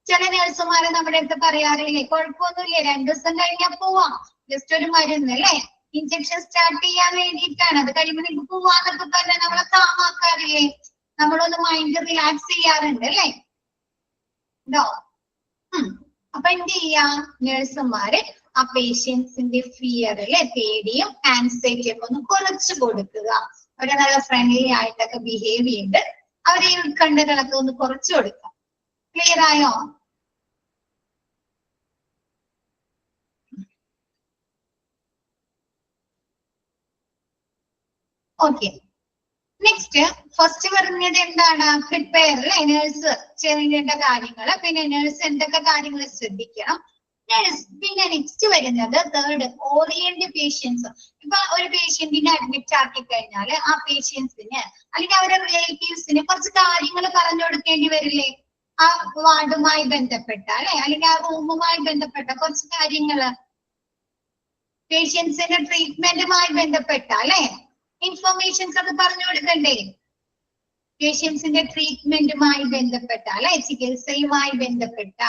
Speaker 1: ചില നഴ്സുമാരെ നമ്മുടെ അടുത്ത് പറയാറില്ലേ, കുഴപ്പമൊന്നുമില്ല 2 ദിവസം കഴിഞ്ഞാൽ പോവാം, ജസ്റ്റ് ഒരു മരുന്ന് അല്ലെ, ഇഞ്ചക്ഷൻ സ്റ്റാർട്ട് ചെയ്യാൻ വേണ്ടിയിട്ടാണ്, അത് കഴിയുമ്പോൾ നിങ്ങൾക്ക് പോവാന്നൊക്കെ പറഞ്ഞാൽ നമ്മളെ കാമാക്കാറില്ലേ, നമ്മളൊന്ന് മൈൻഡ് റിലാക്സ് ചെയ്യാറുണ്ട് അല്ലെ. ഉണ്ടോ? അപ്പൊ എന്ത് ചെയ്യാ? നഴ്സുമാര് ആ പേഷ്യൻസിന്റെ ഫിയർ അല്ലെ, പേടിയും ആൻസൈറ്റി ഒക്കെ ഒന്ന് കുറച്ചു കൊടുക്കുക. അവരെ നല്ല ഫ്രണ്ട്ലി ആയിട്ടൊക്കെ ബിഹേവ് ചെയ്ത് അവരെ ഉത്കണ്ഠകളൊക്കെ ഒന്ന് കുറച്ചു കൊടുക്കുക. ക്ലിയർ ആയോ? ഓക്കെ. നെക്സ്റ്റ് ഫസ്റ്റ് പറഞ്ഞത് എന്താണ്? പ്രിപ്പയർ അല്ലെ, നേഴ്സ് ചെയ്യേണ്ട കാര്യങ്ങൾ, പിന്നെ നേഴ്സ് എന്തൊക്കെ കാര്യങ്ങൾ ശ്രദ്ധിക്കണം. പിന്നെ നെക്സ്റ്റ് വരുന്നത് തേർഡ്, ഓറിയന്റ് പേഷ്യൻസ്. ഇപ്പൊ ഒരു പേഷ്യന്റിനെ അഡ്മിറ്റ് ആക്കി കഴിഞ്ഞാൽ ആ പേഷ്യൻസിന് അല്ലെങ്കിൽ അവരുടെ റിലേറ്റീവ്സിന് കുറച്ച് കാര്യങ്ങൾ പറഞ്ഞു കൊടുക്കേണ്ടി വരില്ലേ? ആ വാർഡുമായി ബന്ധപ്പെട്ട അല്ലെ, അല്ലെങ്കിൽ ആ റൂമുമായി ബന്ധപ്പെട്ട കുറച്ച് കാര്യങ്ങള്, പേഷ്യൻസിന്റെ ട്രീറ്റ്മെന്റുമായി ബന്ധപ്പെട്ട അല്ലെ ഇൻഫർമേഷൻസ് ഒക്കെ പറഞ്ഞു കൊടുക്കണ്ടേ? പേഷ്യൻസിന്റെ ട്രീറ്റ്മെന്റുമായി ബന്ധപ്പെട്ട അല്ലെ, ചികിത്സയുമായി ബന്ധപ്പെട്ട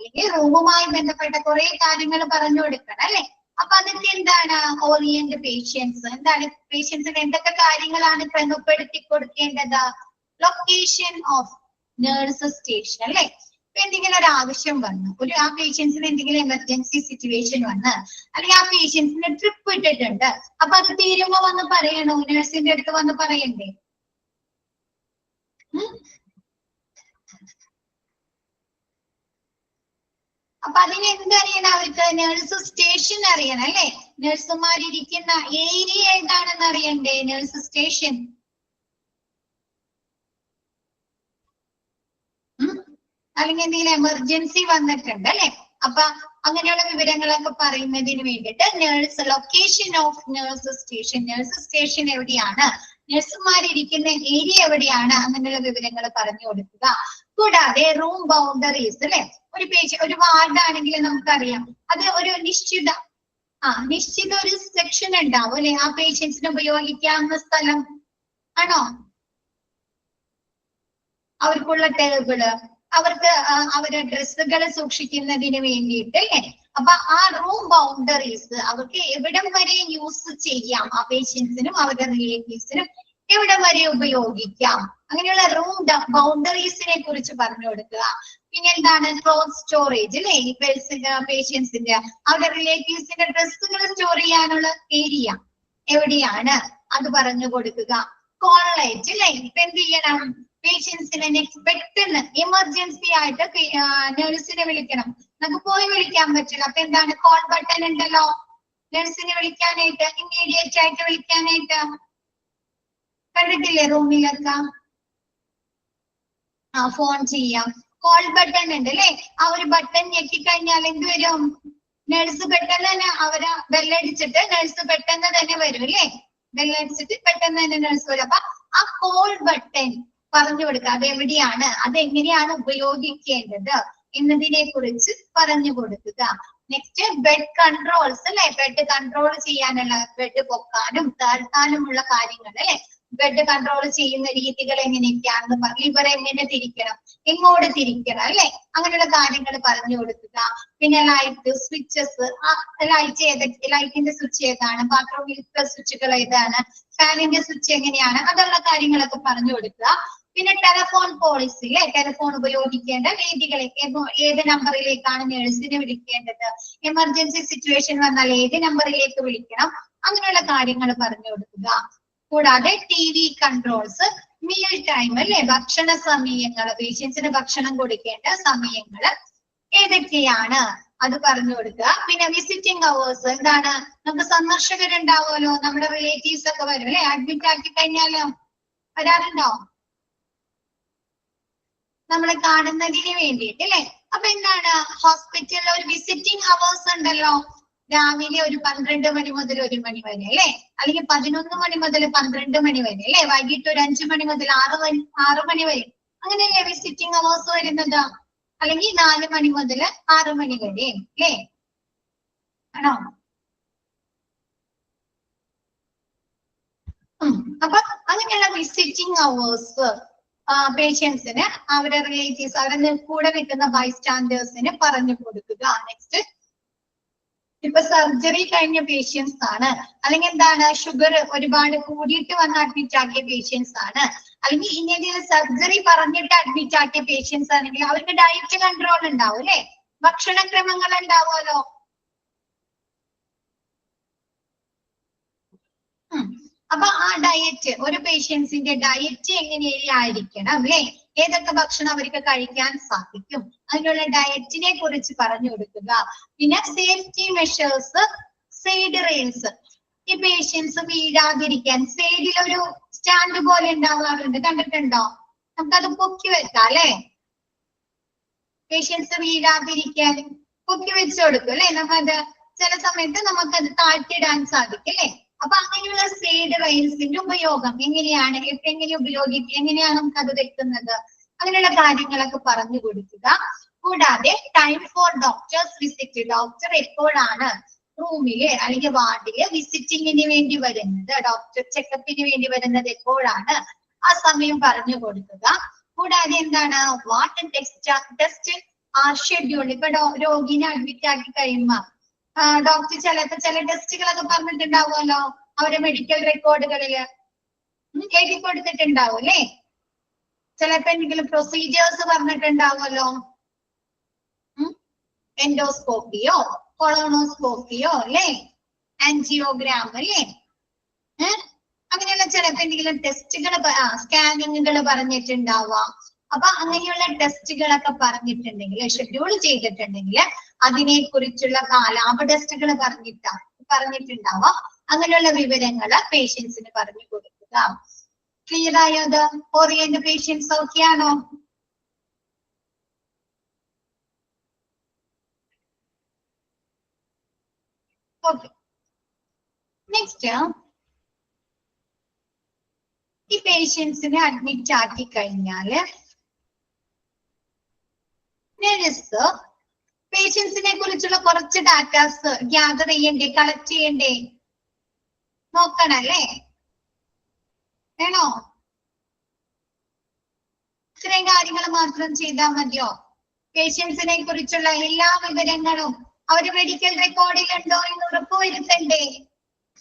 Speaker 1: അല്ലെങ്കിൽ റൂമുമായി ബന്ധപ്പെട്ട കുറെ കാര്യങ്ങൾ പറഞ്ഞു കൊടുക്കണം അല്ലെ. അപ്പൊ അതൊക്കെ എന്താണ്? Orient patients. എന്താണ്? പേഷ്യൻസിന് എന്തൊക്കെ കാര്യങ്ങളാണ് ക്രമപ്പെടുത്തി കൊടുക്കേണ്ടത്? ലൊക്കേഷൻ ഓഫ് നേഴ്സ് സ്റ്റേഷൻ അല്ലെ. എന്തെങ്കിലും ഒരു ആവശ്യം വന്നു, ആ പേഷ്യൻസിന് എന്തെങ്കിലും എമർജൻസി സിറ്റുവേഷൻ വന്ന്, അല്ലെങ്കിൽ ആ പേഷ്യൻസിന് ട്രിപ്പ് ഇട്ടിട്ടുണ്ട്, അപ്പൊ അത് തീരുമ്പോ വന്ന് പറയണോ? നഴ്സിന്റെ അടുത്ത് വന്ന് പറയണ്ടേ? അപ്പൊ അതിന് എന്തറിയണം? അവർക്ക് നേഴ്സ് സ്റ്റേഷൻ അറിയണം അല്ലെ. നഴ്സുമാരിയ്ക്കുന്ന ഏരിയ ഏതാണെന്ന് അറിയണ്ടേ? Nurse station. അല്ലെങ്കിൽ എന്തെങ്കിലും എമർജൻസി വന്നിട്ടുണ്ട് അല്ലെ, അപ്പൊ അങ്ങനെയുള്ള വിവരങ്ങളൊക്കെ പറയുന്നതിന് വേണ്ടിയിട്ട് nurse, location of nurse station എവിടെയാണ്, നഴ്സുമാരിയ്ക്കുന്ന ഏരിയ എവിടെയാണ്, അങ്ങനെയുള്ള വിവരങ്ങൾ പറഞ്ഞു കൊടുക്കുക. കൂടാതെ റൂം ബൗണ്ടറീസ് അല്ലെ, ഒരു വാർഡാണെങ്കിൽ നമുക്കറിയാം അത് ഒരു നിശ്ചിത ഒരു സെക്ഷൻ ഉണ്ടാവും അല്ലെ, ആ പേഷ്യൻസിന് ഉപയോഗിക്കാവുന്ന സ്ഥലം ആണോ, അവർക്കുള്ള ടേബിള്, അവർക്ക് അവരുടെ ഡ്രസ്സുകൾ സൂക്ഷിക്കുന്നതിന് വേണ്ടിയിട്ട് അല്ലെ. അപ്പൊ ആ റൂം ബൗണ്ടറീസ് അവർക്ക് എവിടം വരെ യൂസ് ചെയ്യാം, ആ പേഷ്യൻസിനും അവരുടെ റിലേറ്റീവ്സിനും എവിടം വരെ ഉപയോഗിക്കാം, അങ്ങനെയുള്ള റൂം ബൗണ്ടറീസിനെ കുറിച്ച് പറഞ്ഞു കൊടുക്കുക. പിന്നെ എന്താണ് ക്ലോത്ത് സ്റ്റോറേജ് അല്ലെ, ഈ പേഷ്യൻസിന്റെ അവരുടെ റിലേറ്റീവ്സിന്റെ ഡ്രസ്സുകൾ സ്റ്റോർ ചെയ്യാനുള്ള ഏരിയ എവിടെയാണ് അത് പറഞ്ഞു കൊടുക്കുക. കോളേജ് അല്ലെ, ഇപ്പൊ എന്ത് ചെയ്യണം, പേഷ്യൻസിനെ പെട്ടെന്ന് എമർജൻസി ആയിട്ട് നഴ്സിനെ വിളിക്കണം, നമുക്ക് പോയി വിളിക്കാൻ പറ്റില്ല. അപ്പൊ എന്താണ്, കോൾ ബട്ടൺ ഉണ്ടല്ലോ നഴ്സിനെ വിളിക്കാനായിട്ട്, ഇമ്മീഡിയറ്റ് ആയിട്ട് വിളിക്കാനായിട്ട്. കണ്ടിട്ടില്ലേ റൂമിലൊക്കെ ഫോൺ ചെയ്യാം, കോൾ ബട്ടൺ ഉണ്ട് അല്ലെ. ആ ഒരു ബട്ടൺ ഞെക്കിക്കഴിഞ്ഞാൽ എന്ത് വരും, നഴ്സ് പെട്ടെന്ന് തന്നെ അവരെ ബെല്ലടിച്ചിട്ട് നഴ്സ് പെട്ടെന്ന് തന്നെ വരും അല്ലെ, ബെല്ലടിച്ചിട്ട് പെട്ടെന്ന് തന്നെ നഴ്സ് വരും. അപ്പൊ ആ കോൾ ബട്ടൺ പറഞ്ഞു കൊടുക്കുക, അത് എവിടെയാണ്, അതെങ്ങനെയാണ് ഉപയോഗിക്കേണ്ടത് എന്നതിനെ കുറിച്ച് പറഞ്ഞു കൊടുക്കുക. നെക്സ്റ്റ് ബെഡ് കൺട്രോൾസ് അല്ലെ, ബെഡ് കൺട്രോൾ ചെയ്യാനുള്ള, ബെഡ് പൊക്കാനും താഴ്ത്താനുമുള്ള കാര്യങ്ങൾ അല്ലെ, ബെഡ് കൺട്രോൾ ചെയ്യുന്ന രീതികൾ എങ്ങനെയൊക്കെയാണെന്ന് പറഞ്ഞു, ഇവരെ എങ്ങനെ തിരിക്കണം, എങ്ങോട്ട് തിരിക്കണം അല്ലെ, അങ്ങനെയുള്ള കാര്യങ്ങൾ പറഞ്ഞു കൊടുക്കുക. പിന്നെ ലൈറ്റ് സ്വിച്ചസ്, ലൈറ്റിന്റെ സ്വിച്ച് ഏതാണ്, ബാത്റൂമിലത്തെ സ്വിച്ചുകൾ ഏതാണ്, ഫാനിന്റെ സ്വിച്ച് എങ്ങനെയാണ്, അതുള്ള കാര്യങ്ങളൊക്കെ പറഞ്ഞു കൊടുക്കുക. പിന്നെ ടെലിഫോൺ പോളിസി അല്ലെ, ടെലിഫോൺ ഉപയോഗിക്കേണ്ട രീതികളെ, ഏത് നമ്പറിലേക്കാണ് നഴ്സിനെ വിളിക്കേണ്ടത്, എമർജൻസി സിറ്റുവേഷൻ വന്നാൽ ഏത് നമ്പറിലേക്ക് വിളിക്കണം, അങ്ങനെയുള്ള കാര്യങ്ങൾ പറഞ്ഞു കൊടുക്കുക. കൂടാതെ TV കൺട്രോൾസ്, മീൽ ടൈം അല്ലെ, ഭക്ഷണ സമയങ്ങൾ, പേഷ്യൻസിന് ഭക്ഷണം കൊടുക്കേണ്ട സമയങ്ങൾ ഏതൊക്കെയാണ് അത് പറഞ്ഞു കൊടുക്കുക. പിന്നെ വിസിറ്റിംഗ് അവേഴ്സ്, എന്താണ്, നമുക്ക് സന്ദർശകരുണ്ടാവുമല്ലോ, നമ്മുടെ റിലേറ്റീവ്സ് ഒക്കെ വരും അല്ലെ, അഡ്മിറ്റ് ആക്കി കഴിഞ്ഞാലോ വരാറുണ്ടോ നമ്മളെ കാണുന്നതിന് വേണ്ടിയിട്ട് അല്ലെ. അപ്പൊ എന്താണ്, ഹോസ്പിറ്റലിൽ ഒരു വിസിറ്റിംഗ് അവേഴ്സ് ഉണ്ടല്ലോ, രാവിലെ ഒരു 12 മണി മുതൽ 1 മണി വരെ അല്ലെ, അല്ലെങ്കിൽ 11 മണി മുതൽ 12 മണി വരെ അല്ലെ, വൈകിട്ട് ഒരു 5 മണി മുതൽ 6 മണി വരെ, അങ്ങനെയല്ലേ വിസിറ്റിംഗ് അവേഴ്സ് വരുന്നത്, അല്ലെങ്കിൽ 4 മണി മുതൽ 6 മണി വരെ അല്ലേ, ആണോ. അപ്പൊ അങ്ങനെയുള്ള വിസിറ്റിംഗ് അവേഴ്സ് പേഷ്യൻസിന്, അവരുടെ റിലേറ്റീവ്സ്, അവരുടെ കൂടെ നിൽക്കുന്ന ബൈസ്റ്റാൻഡേഴ്സിന് പറഞ്ഞു കൊടുക്കുക. നെക്സ്റ്റ്, ഇപ്പൊ സർജറി കഴിഞ്ഞ പേഷ്യൻസ് ആണ്, അല്ലെങ്കിൽ എന്താണ്, ഷുഗർ ഒരുപാട് കൂടിയിട്ട് വന്ന് അഡ്മിറ്റ് ആക്കിയ പേഷ്യൻസ് ആണ്, അല്ലെങ്കിൽ ഇങ്ങനെ സർജറി പറഞ്ഞിട്ട് അഡ്മിറ്റ് ആക്കിയ പേഷ്യൻസ് ആണെങ്കിൽ അവർക്ക് ഡയറ്റ് കൺട്രോൾ ഉണ്ടാവും അല്ലെ, ഭക്ഷണക്രമങ്ങൾ ഉണ്ടാവുമല്ലോ. അപ്പൊ ആ ഡയറ്റ്, ഒരു പേഷ്യൻസിന്റെ ഡയറ്റ് എങ്ങനെയായിരിക്കണം അല്ലെ, ഏതൊക്കെ ഭക്ഷണം അവർക്ക് കഴിക്കാൻ സാധിക്കും, അതിനുള്ള ഡയറ്റിനെ കുറിച്ച് പറഞ്ഞു കൊടുക്കുക. പിന്നെ സേഫ്റ്റി മെഷേഴ്സ്, സൈഡ് റെയിൽസ്, ഈ പേഷ്യൻസ് വീഴാതിരിക്കാൻ സൈഡിൽ ഒരു സ്റ്റാൻഡ് പോലെ ഉണ്ടാവാറുണ്ട്, കണ്ടിട്ടുണ്ടോ, നമുക്കത് പൊക്കി വെക്കാം അല്ലെ, പേഷ്യൻസ് വീഴാതിരിക്കാൻ പൊക്കി വെച്ച് കൊടുക്കും അല്ലെ, നമ്മത് ചില സമയത്ത് നമുക്കത് താഴ്ത്തിയിടാൻ സാധിക്കും അല്ലെ. അപ്പൊ അങ്ങനെയുള്ള സൈഡ് റെയിൽസിന്റെ ഉപയോഗം എങ്ങനെയാണ്, എങ്ങനെയാണ് നമുക്കത് വെക്കുന്നത്, അങ്ങനെയുള്ള കാര്യങ്ങളൊക്കെ പറഞ്ഞു കൊടുക്കുക. കൂടാതെ time for doctors visit, doctor എപ്പോഴാണ് റൂമില് അല്ലെങ്കിൽ വാർഡില് വിസിറ്റിങ്ങിന് വേണ്ടി വരുന്നത്, ഡോക്ടർ ചെക്കപ്പിന് വേണ്ടി വരുന്നത് എപ്പോഴാണ്, ആ സമയം പറഞ്ഞു കൊടുക്കുക. കൂടാതെ എന്താണ്, വാട്ട് ടെസ്റ്റ് ആർ ഷെഡ്യൂൾ, ഇപ്പൊ രോഗിനെ അഡ്മിറ്റ് ആക്കി കഴിയുമ്പോ ഡോക്ടർ ചില ടെസ്റ്റുകളൊക്കെ പറഞ്ഞിട്ടുണ്ടാവുമല്ലോ, അവരുടെ മെഡിക്കൽ റെക്കോർഡുകളില് എഴുതി കൊടുത്തിട്ടുണ്ടാവും അല്ലെ, ചിലപ്പോ എന്തെങ്കിലും പ്രൊസീജിയേഴ്സ് പറഞ്ഞിട്ടുണ്ടാവുമല്ലോ, എൻഡോസ്കോപ്പിയോ കൊളോണോസ്കോപ്പിയോ അല്ലെ, ആൻജിയോഗ്രാം അല്ലെ, അങ്ങനെയുള്ള ചിലപ്പോ എന്തെങ്കിലും ടെസ്റ്റുകൾ, സ്കാനിങ്ങുകൾ പറഞ്ഞിട്ടുണ്ടാവാം. അപ്പൊ അങ്ങനെയുള്ള ടെസ്റ്റുകളൊക്കെ പറഞ്ഞിട്ടുണ്ടെങ്കിൽ, ഷെഡ്യൂൾ ചെയ്തിട്ടുണ്ടെങ്കിൽ അതിനെ കുറിച്ചുള്ള ലാബ് ടെസ്റ്റുകൾ പറഞ്ഞിട്ടുണ്ടാവാം. അങ്ങനെയുള്ള വിവരങ്ങൾ പേഷ്യൻസിന് പറഞ്ഞു കൊടുക്കുക. ക്ലിയർ ആയോ? അത് ഓറിയന്റ് പേഷ്യൻസ് ഓക്കെ ആണോ? ഓക്കെ, നെക്സ്റ്റ് ഈ പേഷ്യൻസിനെ അഡ്മിറ്റ് ആക്കി കഴിഞ്ഞാല് നഴ്സ് പേഷ്യൻസിനെ കുറിച്ചുള്ള കുറച്ച് ഡാറ്റാസ് ഗ്യാദർ ചെയ്യണ്ടേ, കളക്ട് ചെയ്യണ്ടേ, നോക്കണല്ലേ? വേണോ? ഇത്രയും കാര്യങ്ങൾ മാത്രം ചെയ്താൽ മതിയോ? പേഷ്യൻസിനെ കുറിച്ചുള്ള എല്ലാ വിവരങ്ങളും അവര് മെഡിക്കൽ റെക്കോർഡിൽ ഉണ്ടോ എന്ന് ഉറപ്പുവരുത്തണ്ടേ?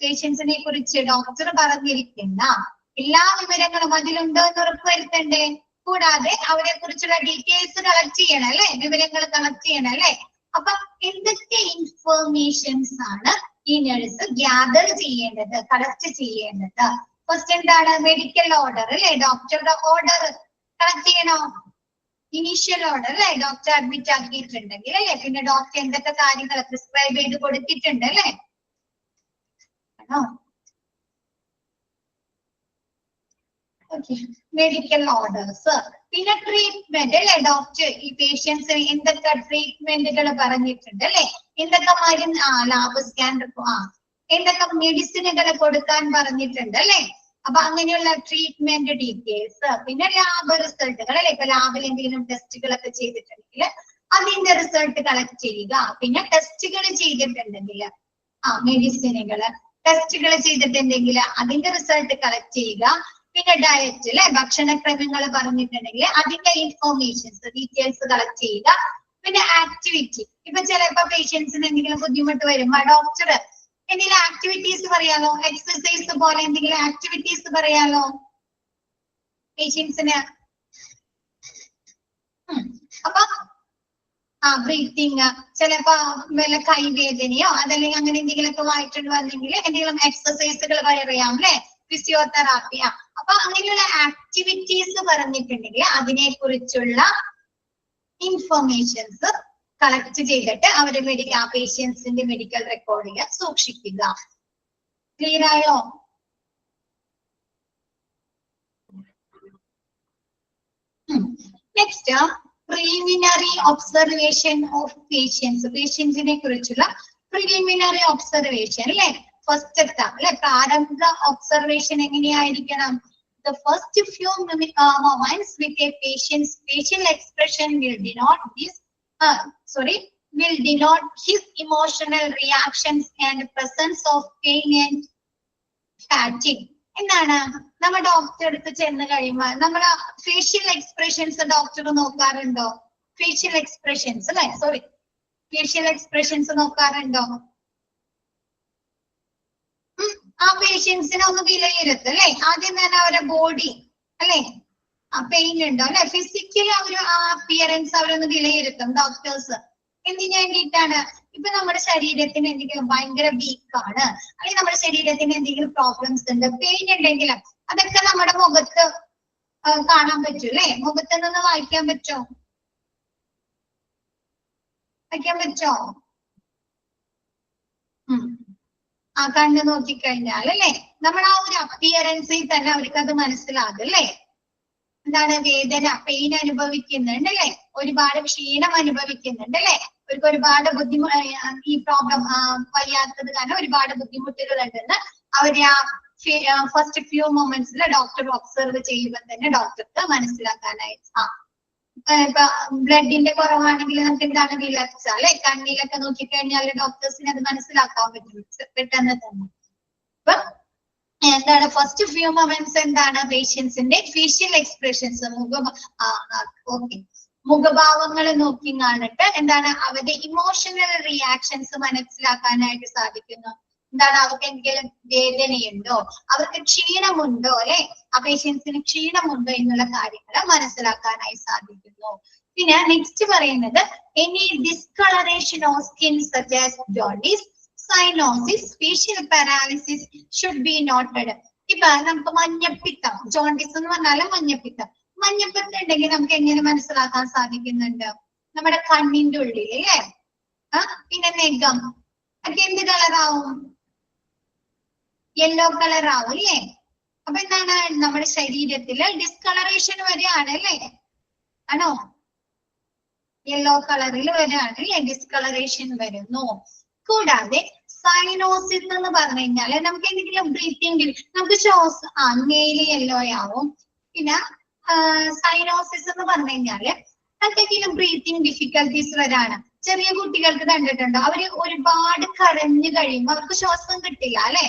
Speaker 1: പേഷ്യൻസിനെ കുറിച്ച് ഡോക്ടർ പറഞ്ഞിരിക്കുന്ന എല്ലാ വിവരങ്ങളും അതിലുണ്ടോ എന്ന് ഉറപ്പുവരുത്തണ്ടേ? കൂടാതെ അവരെ കുറിച്ചുള്ള ഡീറ്റെയിൽസ് കളക്ട് ചെയ്യണം അല്ലെ, വിവരങ്ങൾ കളക്ട് ചെയ്യണം അല്ലെ? അപ്പൊ എന്തൊക്കെ ഇൻഫർമേഷൻസ് ആണ് ഈ നഴ്സ് ഗ്യാദർ ചെയ്യേണ്ടത്, കളക്ട് ചെയ്യേണ്ടത്? ഫസ്റ്റ് എന്താണ്? മെഡിക്കൽ ഓർഡർ അല്ലെ, ഡോക്ടറുടെ ഓർഡർ കളക്ട് ചെയ്യണോ? ഇനീഷ്യൽ ഓർഡർ അല്ലെ, ഡോക്ടർ അഡ്മിറ്റ് ആക്കിയിട്ടുണ്ടെങ്കിൽ അല്ലെ, പിന്നെ ഡോക്ടർ എന്തൊക്കെ കാര്യങ്ങൾ പ്രിസ്ക്രൈബ് ചെയ്ത് കൊടുത്തിട്ടുണ്ട് അല്ലെ, ആണോ? മെഡിക്കൽ ഓർഡേഴ്സ്, പിന്നെ ട്രീറ്റ്മെന്റ് അല്ലെ, ഡോക്ടർ ഈ പേഷ്യൻസിന് എന്തൊക്കെ ട്രീറ്റ്മെന്റുകൾ പറഞ്ഞിട്ടുണ്ട് അല്ലെ, എന്തൊക്കെ മരുന്ന്, ലാബ് സ്കാൻ, എന്തൊക്കെ മെഡിസിനുകൾ കൊടുക്കാൻ പറഞ്ഞിട്ടുണ്ട് അല്ലെ. അപ്പൊ അങ്ങനെയുള്ള ട്രീറ്റ്മെന്റ് ഡീറ്റെയിൽസ്, പിന്നെ ലാബ് റിസൾട്ടുകൾ അല്ലെ, ഇപ്പൊ ലാബിൽ എന്തെങ്കിലും ടെസ്റ്റുകളൊക്കെ ചെയ്തിട്ടുണ്ടെങ്കിൽ അതിന്റെ റിസൾട്ട് കളക്ട് ചെയ്യുക. പിന്നെ ടെസ്റ്റുകൾ ചെയ്തിട്ടുണ്ടെങ്കിൽ മെഡിസിനുകൾ ടെസ്റ്റുകൾ ചെയ്തിട്ടുണ്ടെങ്കിൽ അതിന്റെ റിസൾട്ട് കളക്ട് ചെയ്യുക. പിന്നെ ഡയറ്റ് അല്ലെ, ഭക്ഷണക്രമങ്ങൾ പറഞ്ഞിട്ടുണ്ടെങ്കിൽ അതിന്റെ ഇൻഫോർമേഷൻസ് ഡീറ്റെയിൽസ് കളക്ട് ചെയ്യുക. പിന്നെ ആക്ടിവിറ്റി, ഇപ്പൊ ചിലപ്പോ പേഷ്യൻസിന് എന്തെങ്കിലും ബുദ്ധിമുട്ട് വരുമ്പോ ഡോക്ടർ എന്തെങ്കിലും ആക്ടിവിറ്റീസ് പറയാലോ, എക്സസൈസ് പോലെ എന്തെങ്കിലും ആക്ടിവിറ്റീസ് പറയാലോ പേഷ്യൻസിന്. അപ്പൊ ബ്രീത്തിങ്, ചിലപ്പോ വല്ല കൈവേദനയോ അതല്ലെങ്കിൽ അങ്ങനെ എന്തെങ്കിലുമൊക്കെ വായിട്ടുണ്ട് വന്നെങ്കിൽ എന്തെങ്കിലും എക്സസൈസുകൾ പറയാം അല്ലെ, ഫിസിയോതെറാപ്പി. അപ്പൊ അങ്ങനെയുള്ള ആക്ടിവിറ്റീസ് പറഞ്ഞിട്ടുണ്ടെങ്കിൽ അതിനെ കുറിച്ചുള്ള ഇൻഫർമേഷൻസ് കളക്ട് ചെയ്തിട്ട് അവര് പേഷ്യൻസിന്റെ മെഡിക്കൽ റെക്കോർഡിൽ സൂക്ഷിക്കുക. ക്ലിയർ ആയോ? Next preliminary observation of patients, പേഷ്യൻസിനെ കുറിച്ചുള്ള പ്രിലിമിനറി ഒബ്സർവേഷൻ അല്ലെ, ഫസ്റ്റ് എത്താം അല്ലെ, പ്രാരംഭ ഒബ്സർവേഷൻ എങ്ങനെയായിരിക്കണം? The first few moments with a patient's facial expression will denote his emotional reactions and presence of pain and fatigue. എന്താണ്? നമ്മൾ ഡോക്ടർ അടുത്ത് ചെന്ന് കഴിയുമ്പോൾ നമ്മൾ ഫേഷ്യൽ എക്സ്പ്രഷൻസ് ഡോക്ടർ നോക്കാറുണ്ടോ? ഫേഷ്യൽ എക്സ്പ്രഷൻസ് അല്ലെ, ഫേഷ്യൽ എക്സ്പ്രഷൻസ് നോക്കാറുണ്ടോ? ആ പേഷ്യൻസിനെ ഒന്ന് വിലയിരുത്തും അല്ലെ, ആദ്യം തന്നെ അവരുടെ ബോഡി അല്ലെ, പെയിൻ ഉണ്ടോ അല്ലെ, ഫിസിക്കലി ആ അപ്പിയറൻസ് അവരൊന്ന് വിലയിരുത്തും ഡോക്ടേഴ്സ്. എന്തിനു വേണ്ടിയിട്ടാണ്? ഇപ്പൊ നമ്മുടെ ശരീരത്തിന് എന്തെങ്കിലും ഭയങ്കര വീക്കാണ് അല്ലെങ്കിൽ നമ്മുടെ ശരീരത്തിന് എന്തെങ്കിലും പ്രോബ്ലംസ് ഉണ്ട്, പെയിൻ ഉണ്ടെങ്കിൽ അതൊക്കെ നമ്മുടെ മുഖത്ത് കാണാൻ പറ്റും അല്ലെ, മുഖത്ത് നിന്ന് വായിക്കാൻ പറ്റോ? കണ്ണ് നോക്കിക്കഴിഞ്ഞാൽ അല്ലെ, നമ്മൾ ആ ഒരു അപ്പിയറൻസിൽ തന്നെ അവർക്ക് അത് മനസ്സിലാകും അല്ലെ. എന്താണ്? വേദന, പെയിൻ അനുഭവിക്കുന്നുണ്ട് അല്ലെ, ഒരുപാട് ക്ഷീണം അനുഭവിക്കുന്നുണ്ട് അല്ലെ, അവർക്ക് ഒരുപാട് ഈ പ്രോബ്ലം വയ്യാത്തത് കാരണം ഒരുപാട് ബുദ്ധിമുട്ടുകൾ ഉണ്ടെന്ന് അവര് ആ ഫസ്റ്റ് ഫ്യൂ മൊമെന്റ്സിൽ ഡോക്ടർ ഒബ്സർവ് ചെയ്യുമ്പോൾ തന്നെ ഡോക്ടർക്ക് മനസ്സിലാക്കാനായിട്ട് ഇപ്പൊ ബ്ലഡിന്റെ കുറവാണെങ്കിൽ നമുക്ക് എന്താണ് വിളർച്ച അല്ലെ, കണ്ണിലൊക്കെ നോക്കിക്കഴിഞ്ഞാൽ ഡോക്ടേഴ്സിന് അത് മനസ്സിലാക്കാൻ പറ്റും പെട്ടെന്ന് തന്നെ. അപ്പൊ എന്താണ് ഫസ്റ്റ് ഫ്യൂ മൊമെന്റ്സ് എന്താണ്? പേഷ്യൻസിന്റെ ഫേഷ്യൽ എക്സ്പ്രഷൻസ്, മുഖഭാവങ്ങൾ നോക്കി കണ്ടിട്ട് എന്താണ് അവരുടെ ഇമോഷണൽ റിയാക്ഷൻസ് മനസ്സിലാക്കാനായിട്ട് സാധിക്കുന്നു. എന്താണ്? അവർക്ക് എന്തെങ്കിലും വേദനയുണ്ടോ, അവർക്ക് ക്ഷീണമുണ്ടോ അല്ലെ, ആ പേഷ്യൻസിന് ക്ഷീണമുണ്ടോ എന്നുള്ള കാര്യങ്ങൾ മനസ്സിലാക്കാനായി സാധിക്കുന്നു. പിന്നെ നെക്സ്റ്റ് പറയുന്നത് any discolouration of skin such as jaundice, cyanosis, facial paralysis should be noted. ഇപ്പൊ നമുക്ക് മഞ്ഞപ്പിത്തം, ജോണ്ടിസ് എന്ന് പറഞ്ഞാൽ മഞ്ഞപ്പിത്തം ഉണ്ടെങ്കിൽ നമുക്ക് എങ്ങനെ മനസ്സിലാക്കാൻ സാധിക്കുന്നുണ്ട്? നമ്മുടെ കണ്ണിന്റെ ഉള്ളിൽ അല്ലേ, പിന്നെ നെഗം ഒക്കെ എന്ത് കളറാവും? യെല്ലോ കളർ ആവും അല്ലേ. അപ്പൊ എന്താണ്? നമ്മുടെ ശരീരത്തില് ഡിസ്കളറേഷൻ വരെയാണ് അല്ലേ, ആണോ? യെല്ലോ കളറിൽ വരെയാണ് അല്ലേ, ഡിസ്കളറേഷൻ വരുന്നു. കൂടാതെ സൈനോസിസ് എന്ന് പറഞ്ഞു കഴിഞ്ഞാല് നമുക്ക് എന്തെങ്കിലും ബ്രീത്തിങ് നമുക്ക് ശ്വാസം മെയില് യെല്ലോ ആവും. പിന്നെ സൈനോസിസ് എന്ന് പറഞ്ഞു കഴിഞ്ഞാല് എന്തെങ്കിലും ബ്രീത്തിങ് ഡിഫിക്കൽട്ടീസ് വരാണ്. ചെറിയ കുട്ടികൾക്ക് കണ്ടിട്ടുണ്ടോ, അവര് ഒരുപാട് കരഞ്ഞു കഴിയുമ്പോ അവർക്ക് ശ്വാസം കിട്ടില്ല അല്ലെ?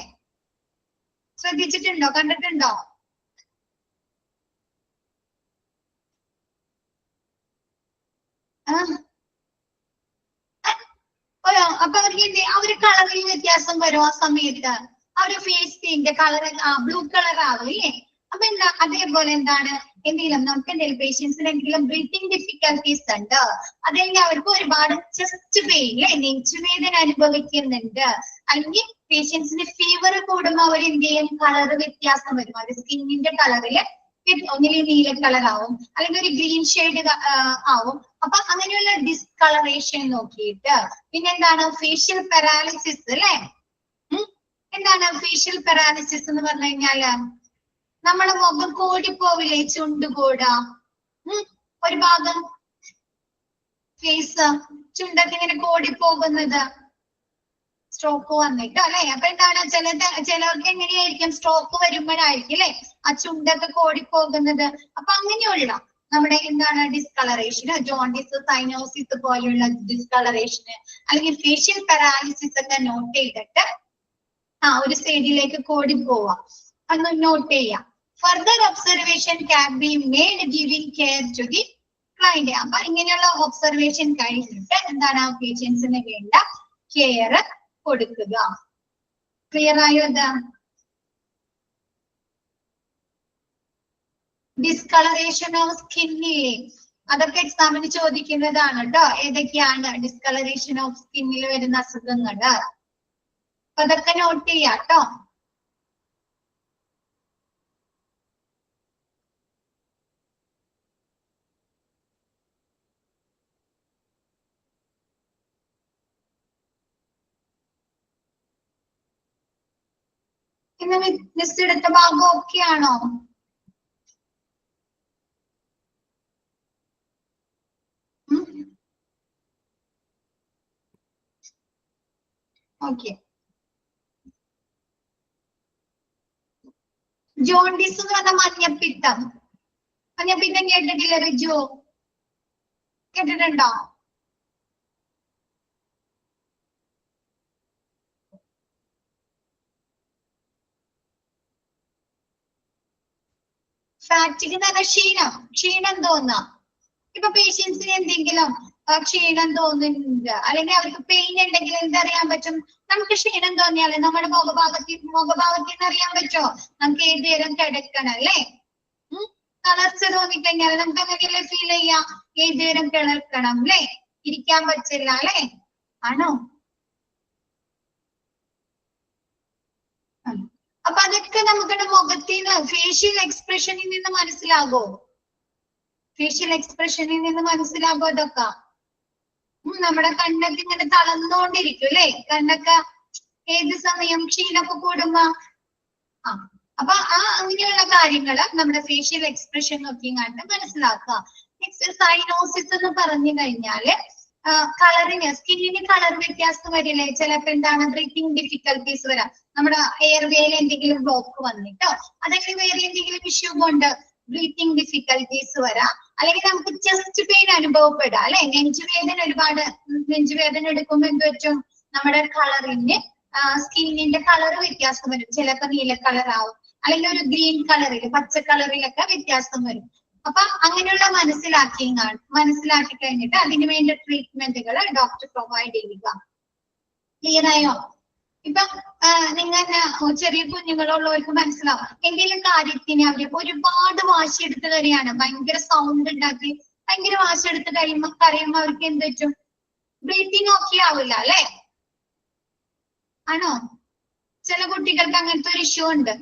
Speaker 1: ശ്രദ്ധിച്ചിട്ടുണ്ടോ, കണ്ടിട്ടുണ്ടോ? അപ്പൊ അവർക്ക് അവര് കളറിൽ വ്യത്യാസം വരും. ആ സമയത്ത് അവര് ഫേസിന്റെ കളർ ബ്ലൂ കളർ ആവില്ലേ? അപ്പൊ എന്താ അതേപോലെ എന്താണ് എന്തെങ്കിലും നമുക്ക് എന്തെങ്കിലും പേഷ്യൻസിന് എന്തെങ്കിലും ബ്രീത്തിങ് ഡിഫിക്കൽട്ടീസ് ഉണ്ട്, അതല്ലെങ്കിൽ അവർക്ക് ഒരുപാട് ചെസ്റ്റ് പെയിൻ നെഞ്ചുവേദന അനുഭവിക്കുന്നുണ്ട്, അല്ലെങ്കിൽ പേഷ്യൻസിന് ഫീവർ കൂടുമ്പോൾ അവർ എന്ത് ചെയ്യും, കളർ വ്യത്യാസം വരും. അത് സ്കിന്നിന്റെ കളറില് ഒന്നിലെ നീല കളർ ആവും, അല്ലെങ്കിൽ ഒരു ഗ്രീൻ ഷെയ്ഡ് ആവും. അപ്പൊ അങ്ങനെയുള്ള ഡിസ്കളറേഷൻ നോക്കിയിട്ട് പിന്നെന്താണ് ഫേഷ്യൽ പാരാലിസിസ് അല്ലെ? എന്താണ് ഫേഷ്യൽ പാരാലിസിസ് എന്ന് പറഞ്ഞു കഴിഞ്ഞാല് നമ്മുടെ മുഖം കോടിപ്പോവില്ലേ, ചുണ്ടുകൂടാ, ഒരു ഭാഗം ഫേസ് ചുണ്ടൊക്കെ ഇങ്ങനെ കോടിപ്പോകുന്നത് സ്ട്രോക്ക് വന്നിട്ട് അല്ലെ? അപ്പൊ എന്താണ് ചിലർക്ക് എങ്ങനെയായിരിക്കും, സ്ട്രോക്ക് വരുമ്പോഴായിരിക്കും അല്ലെ ആ ചുണ്ടൊക്കെ കോടിപ്പോകുന്നത്. അപ്പൊ അങ്ങനെയുള്ള നമ്മുടെ എന്താണ് ഡിസ്കളറേഷന്, ജോണ്ടിസ്, സൈനോസിസ് പോലെയുള്ള ഡിസ്കളറേഷന് അല്ലെങ്കിൽ ഫേഷ്യൽ പാരാലിസിസ് ഒക്കെ നോട്ട് ചെയ്തിട്ട് ഒരു സൈഡിലേക്ക് കോടി പോവാം, അന്ന് നോട്ട് ചെയ്യാം. Further observation can be made giving care to the client. അപ്പൊ ഇങ്ങനെയുള്ള ഒബ്സർവേഷൻ കഴിഞ്ഞിട്ട് എന്താണ് പേഷ്യൻസിന് വേണ്ട കെയർ കൊടുക്കുക. ക്ലിയർ ആയോ? ഇത് ഡിസ്കളറേഷൻ ഓഫ് സ്കിന്നിലെ അതൊക്കെ എക്സാമിന് ചോദിക്കുന്നതാണ് കേട്ടോ. ഏതൊക്കെയാണ് ഡിസ്കളറേഷൻ ഓഫ് സ്കിന്നിൽ വരുന്ന അസുഖങ്ങള്, അപ്പൊ അതൊക്കെ നോട്ട് ചെയ്യാം കേട്ടോ. ഇന്ന് മിസ് എടുത്ത ഭാഗം ഓക്കെ ആണോ? ഓക്കെ. ജോണ്ടിസ് എന്ന് പറഞ്ഞ മഞ്ഞപ്പിത്തം. മഞ്ഞപ്പിത്തം കേട്ടിട്ടില്ല റിജു? കേട്ടിട്ടുണ്ടോ? ഫാറ്റിക് എന്ന് പറഞ്ഞാൽ ക്ഷീണം തോന്നാം. ഇപ്പൊ പേഷ്യൻസിന് എന്തെങ്കിലും ക്ഷീണം തോന്നുന്നുണ്ട് അല്ലെങ്കിൽ അവർക്ക് പെയിൻ ഉണ്ടെങ്കിൽ എന്തറിയാൻ പറ്റും? നമുക്ക് ക്ഷീണം തോന്നിയാലേ നമ്മുടെ മുഖഭാവത്തിൽ അറിയാൻ പറ്റുമോ? നമുക്ക് ഏത് നേരം കിടക്കണം അല്ലേ? തളർച്ച തോന്നിക്കഴിഞ്ഞാൽ നമുക്ക് അങ്ങനെയല്ലേ ഫീൽ ചെയ്യാം, ഏത് നേരം കിടക്കണം അല്ലേ, ഇരിക്കാൻ പറ്റില്ല അല്ലേ? ആണോ? അപ്പൊ അതൊക്കെ നമുക്കുടെ മുഖത്തിന് ഫേഷ്യൽ എക്സ്പ്രഷനിൽ നിന്ന് മനസ്സിലാകോ? ഫേഷ്യൽ എക്സ്പ്രഷനിൽ നിന്ന് മനസ്സിലാകോ അതൊക്കെ? നമ്മുടെ കണ്ണൊക്കെ ഇങ്ങനെ തളർന്നുകൊണ്ടിരിക്കും അല്ലെ? കണ്ണൊക്കെ ഏത് സമയം ക്ഷീണൊക്കെ കൂടുമ്പോ അപ്പൊ അങ്ങനെയുള്ള കാര്യങ്ങള് നമ്മുടെ ഫേഷ്യൽ എക്സ്പ്രഷൻ നോക്കിങ്ങാണ്ട് മനസ്സിലാക്കുക. നെക്സ്റ്റ് സൈനോസിസ് എന്ന് പറഞ്ഞു കഴിഞ്ഞാല് കളറിന് സ്കിന്നിന് കളർ വ്യത്യാസം വരില്ലേ? ചിലപ്പോ എന്താണ് ബ്രീത്തിങ് ഡിഫിക്കൽട്ടീസ് വരാം, നമ്മുടെ എയർവേയിൽ എന്തെങ്കിലും ബ്ലോക്ക് വന്നിട്ടോ അല്ലെങ്കിൽ വേറെ എന്തെങ്കിലും ഇഷ്യൂ കൊണ്ട് ബ്രീത്തിങ് ഡിഫിക്കൽട്ടീസ് വരാം, അല്ലെങ്കിൽ നമുക്ക് ചെസ്റ്റ് പെയിൻ അനുഭവപ്പെടാം അല്ലെ? നെഞ്ചുവേദന എടുക്കുമ്പോൾ എന്ത് പറ്റും, നമ്മുടെ കളറിന് സ്കിന്നിന്റെ കളർ വ്യത്യാസം വരും. ചിലപ്പോ നീല കളർ ആവും, അല്ലെങ്കിൽ ഒരു ഗ്രീൻ കളറിൽ പച്ച കളറിലൊക്കെ വ്യത്യാസം വരും. അപ്പൊ അങ്ങനെയുള്ള മനസ്സിലാക്കി കഴിഞ്ഞിട്ട് അതിന് വേണ്ട ട്രീറ്റ്മെന്റുകൾ ഡോക്ടർ പ്രൊവൈഡ് ചെയ്യുക. ക്ലിയർ ആയോ? ഇപ്പൊ നിങ്ങൾ ചെറിയ കുഞ്ഞുങ്ങളുള്ളവർക്ക് മനസ്സിലാവും, എന്തെങ്കിലും കാര്യത്തിന് അവര് ഒരുപാട് വാശിയെടുത്ത് കരയാണ്, ഭയങ്കര സൗണ്ട് ഉണ്ടാക്കി ഭയങ്കര വാശിയെടുത്ത് കരയുമ്പോ അവർക്ക് എന്ത് പറ്റും, ബ്രീത്തിങ് ഓക്കെ ആവില്ല അല്ലെ? ആണോ? ചില കുട്ടികൾക്ക് അങ്ങനത്തെ ഒരു ഇഷ്യൂ ഉണ്ട്.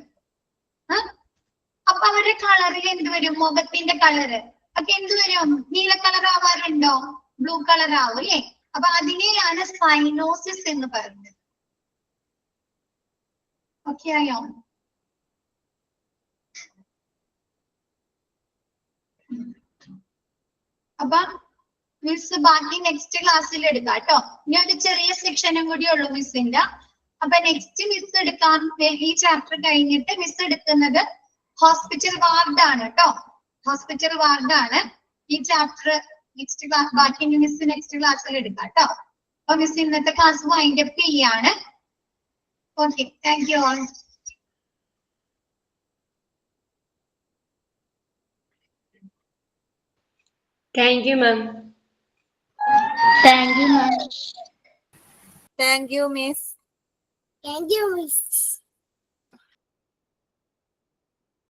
Speaker 1: അപ്പൊ അവരുടെ കളറിൽ എന്ത് വരും, മുഖത്തിന്റെ കളറ് ഒക്കെ എന്ത് വരും, നീല കളർ ആവാറുണ്ടോ? ബ്ലൂ കളർ ആവും അല്ലേ? അപ്പൊ അതിനെയാണ് സൈനോസിസ് എന്ന് പറയുന്നത്. ഓക്കെ ആയോ? അപ്പൊ മിസ് ബാക്കി നെക്സ്റ്റ് ക്ലാസ്സിൽ എടുക്കാം കേട്ടോ. ഇനി ഒരു ചെറിയ സെക്ഷനും കൂടി ഉള്ളൂ മിസ്സിന്റെ. അപ്പൊ നെക്സ്റ്റ് മിസ് എടുക്കാൻ ഈ ചാപ്റ്റർ കഴിഞ്ഞിട്ട് മിസ് എടുക്കുന്നത് ഹോസ്പിറ്റൽ വാർഡാണ് കേട്ടോ. ഹോസ്പിറ്റൽ വാർഡാണ് ഈ ചാപ്റ്റർ. നെക്സ്റ്റ് ക്ലാസ് ബാക്കി മിസ് നെക്സ്റ്റ് ക്ലാസ്സിൽ എടുക്കാം കേട്ടോ. അപ്പൊ മിസ് ഇന്നത്തെ ക്ലാസ് വൈൻഡ് അപ്പ് ചെയ്യാണ്. Okay, thank you all.
Speaker 5: Thank you, ma'am.
Speaker 2: Thank you ma'am.
Speaker 4: Thank you, miss.
Speaker 6: Thank you, miss.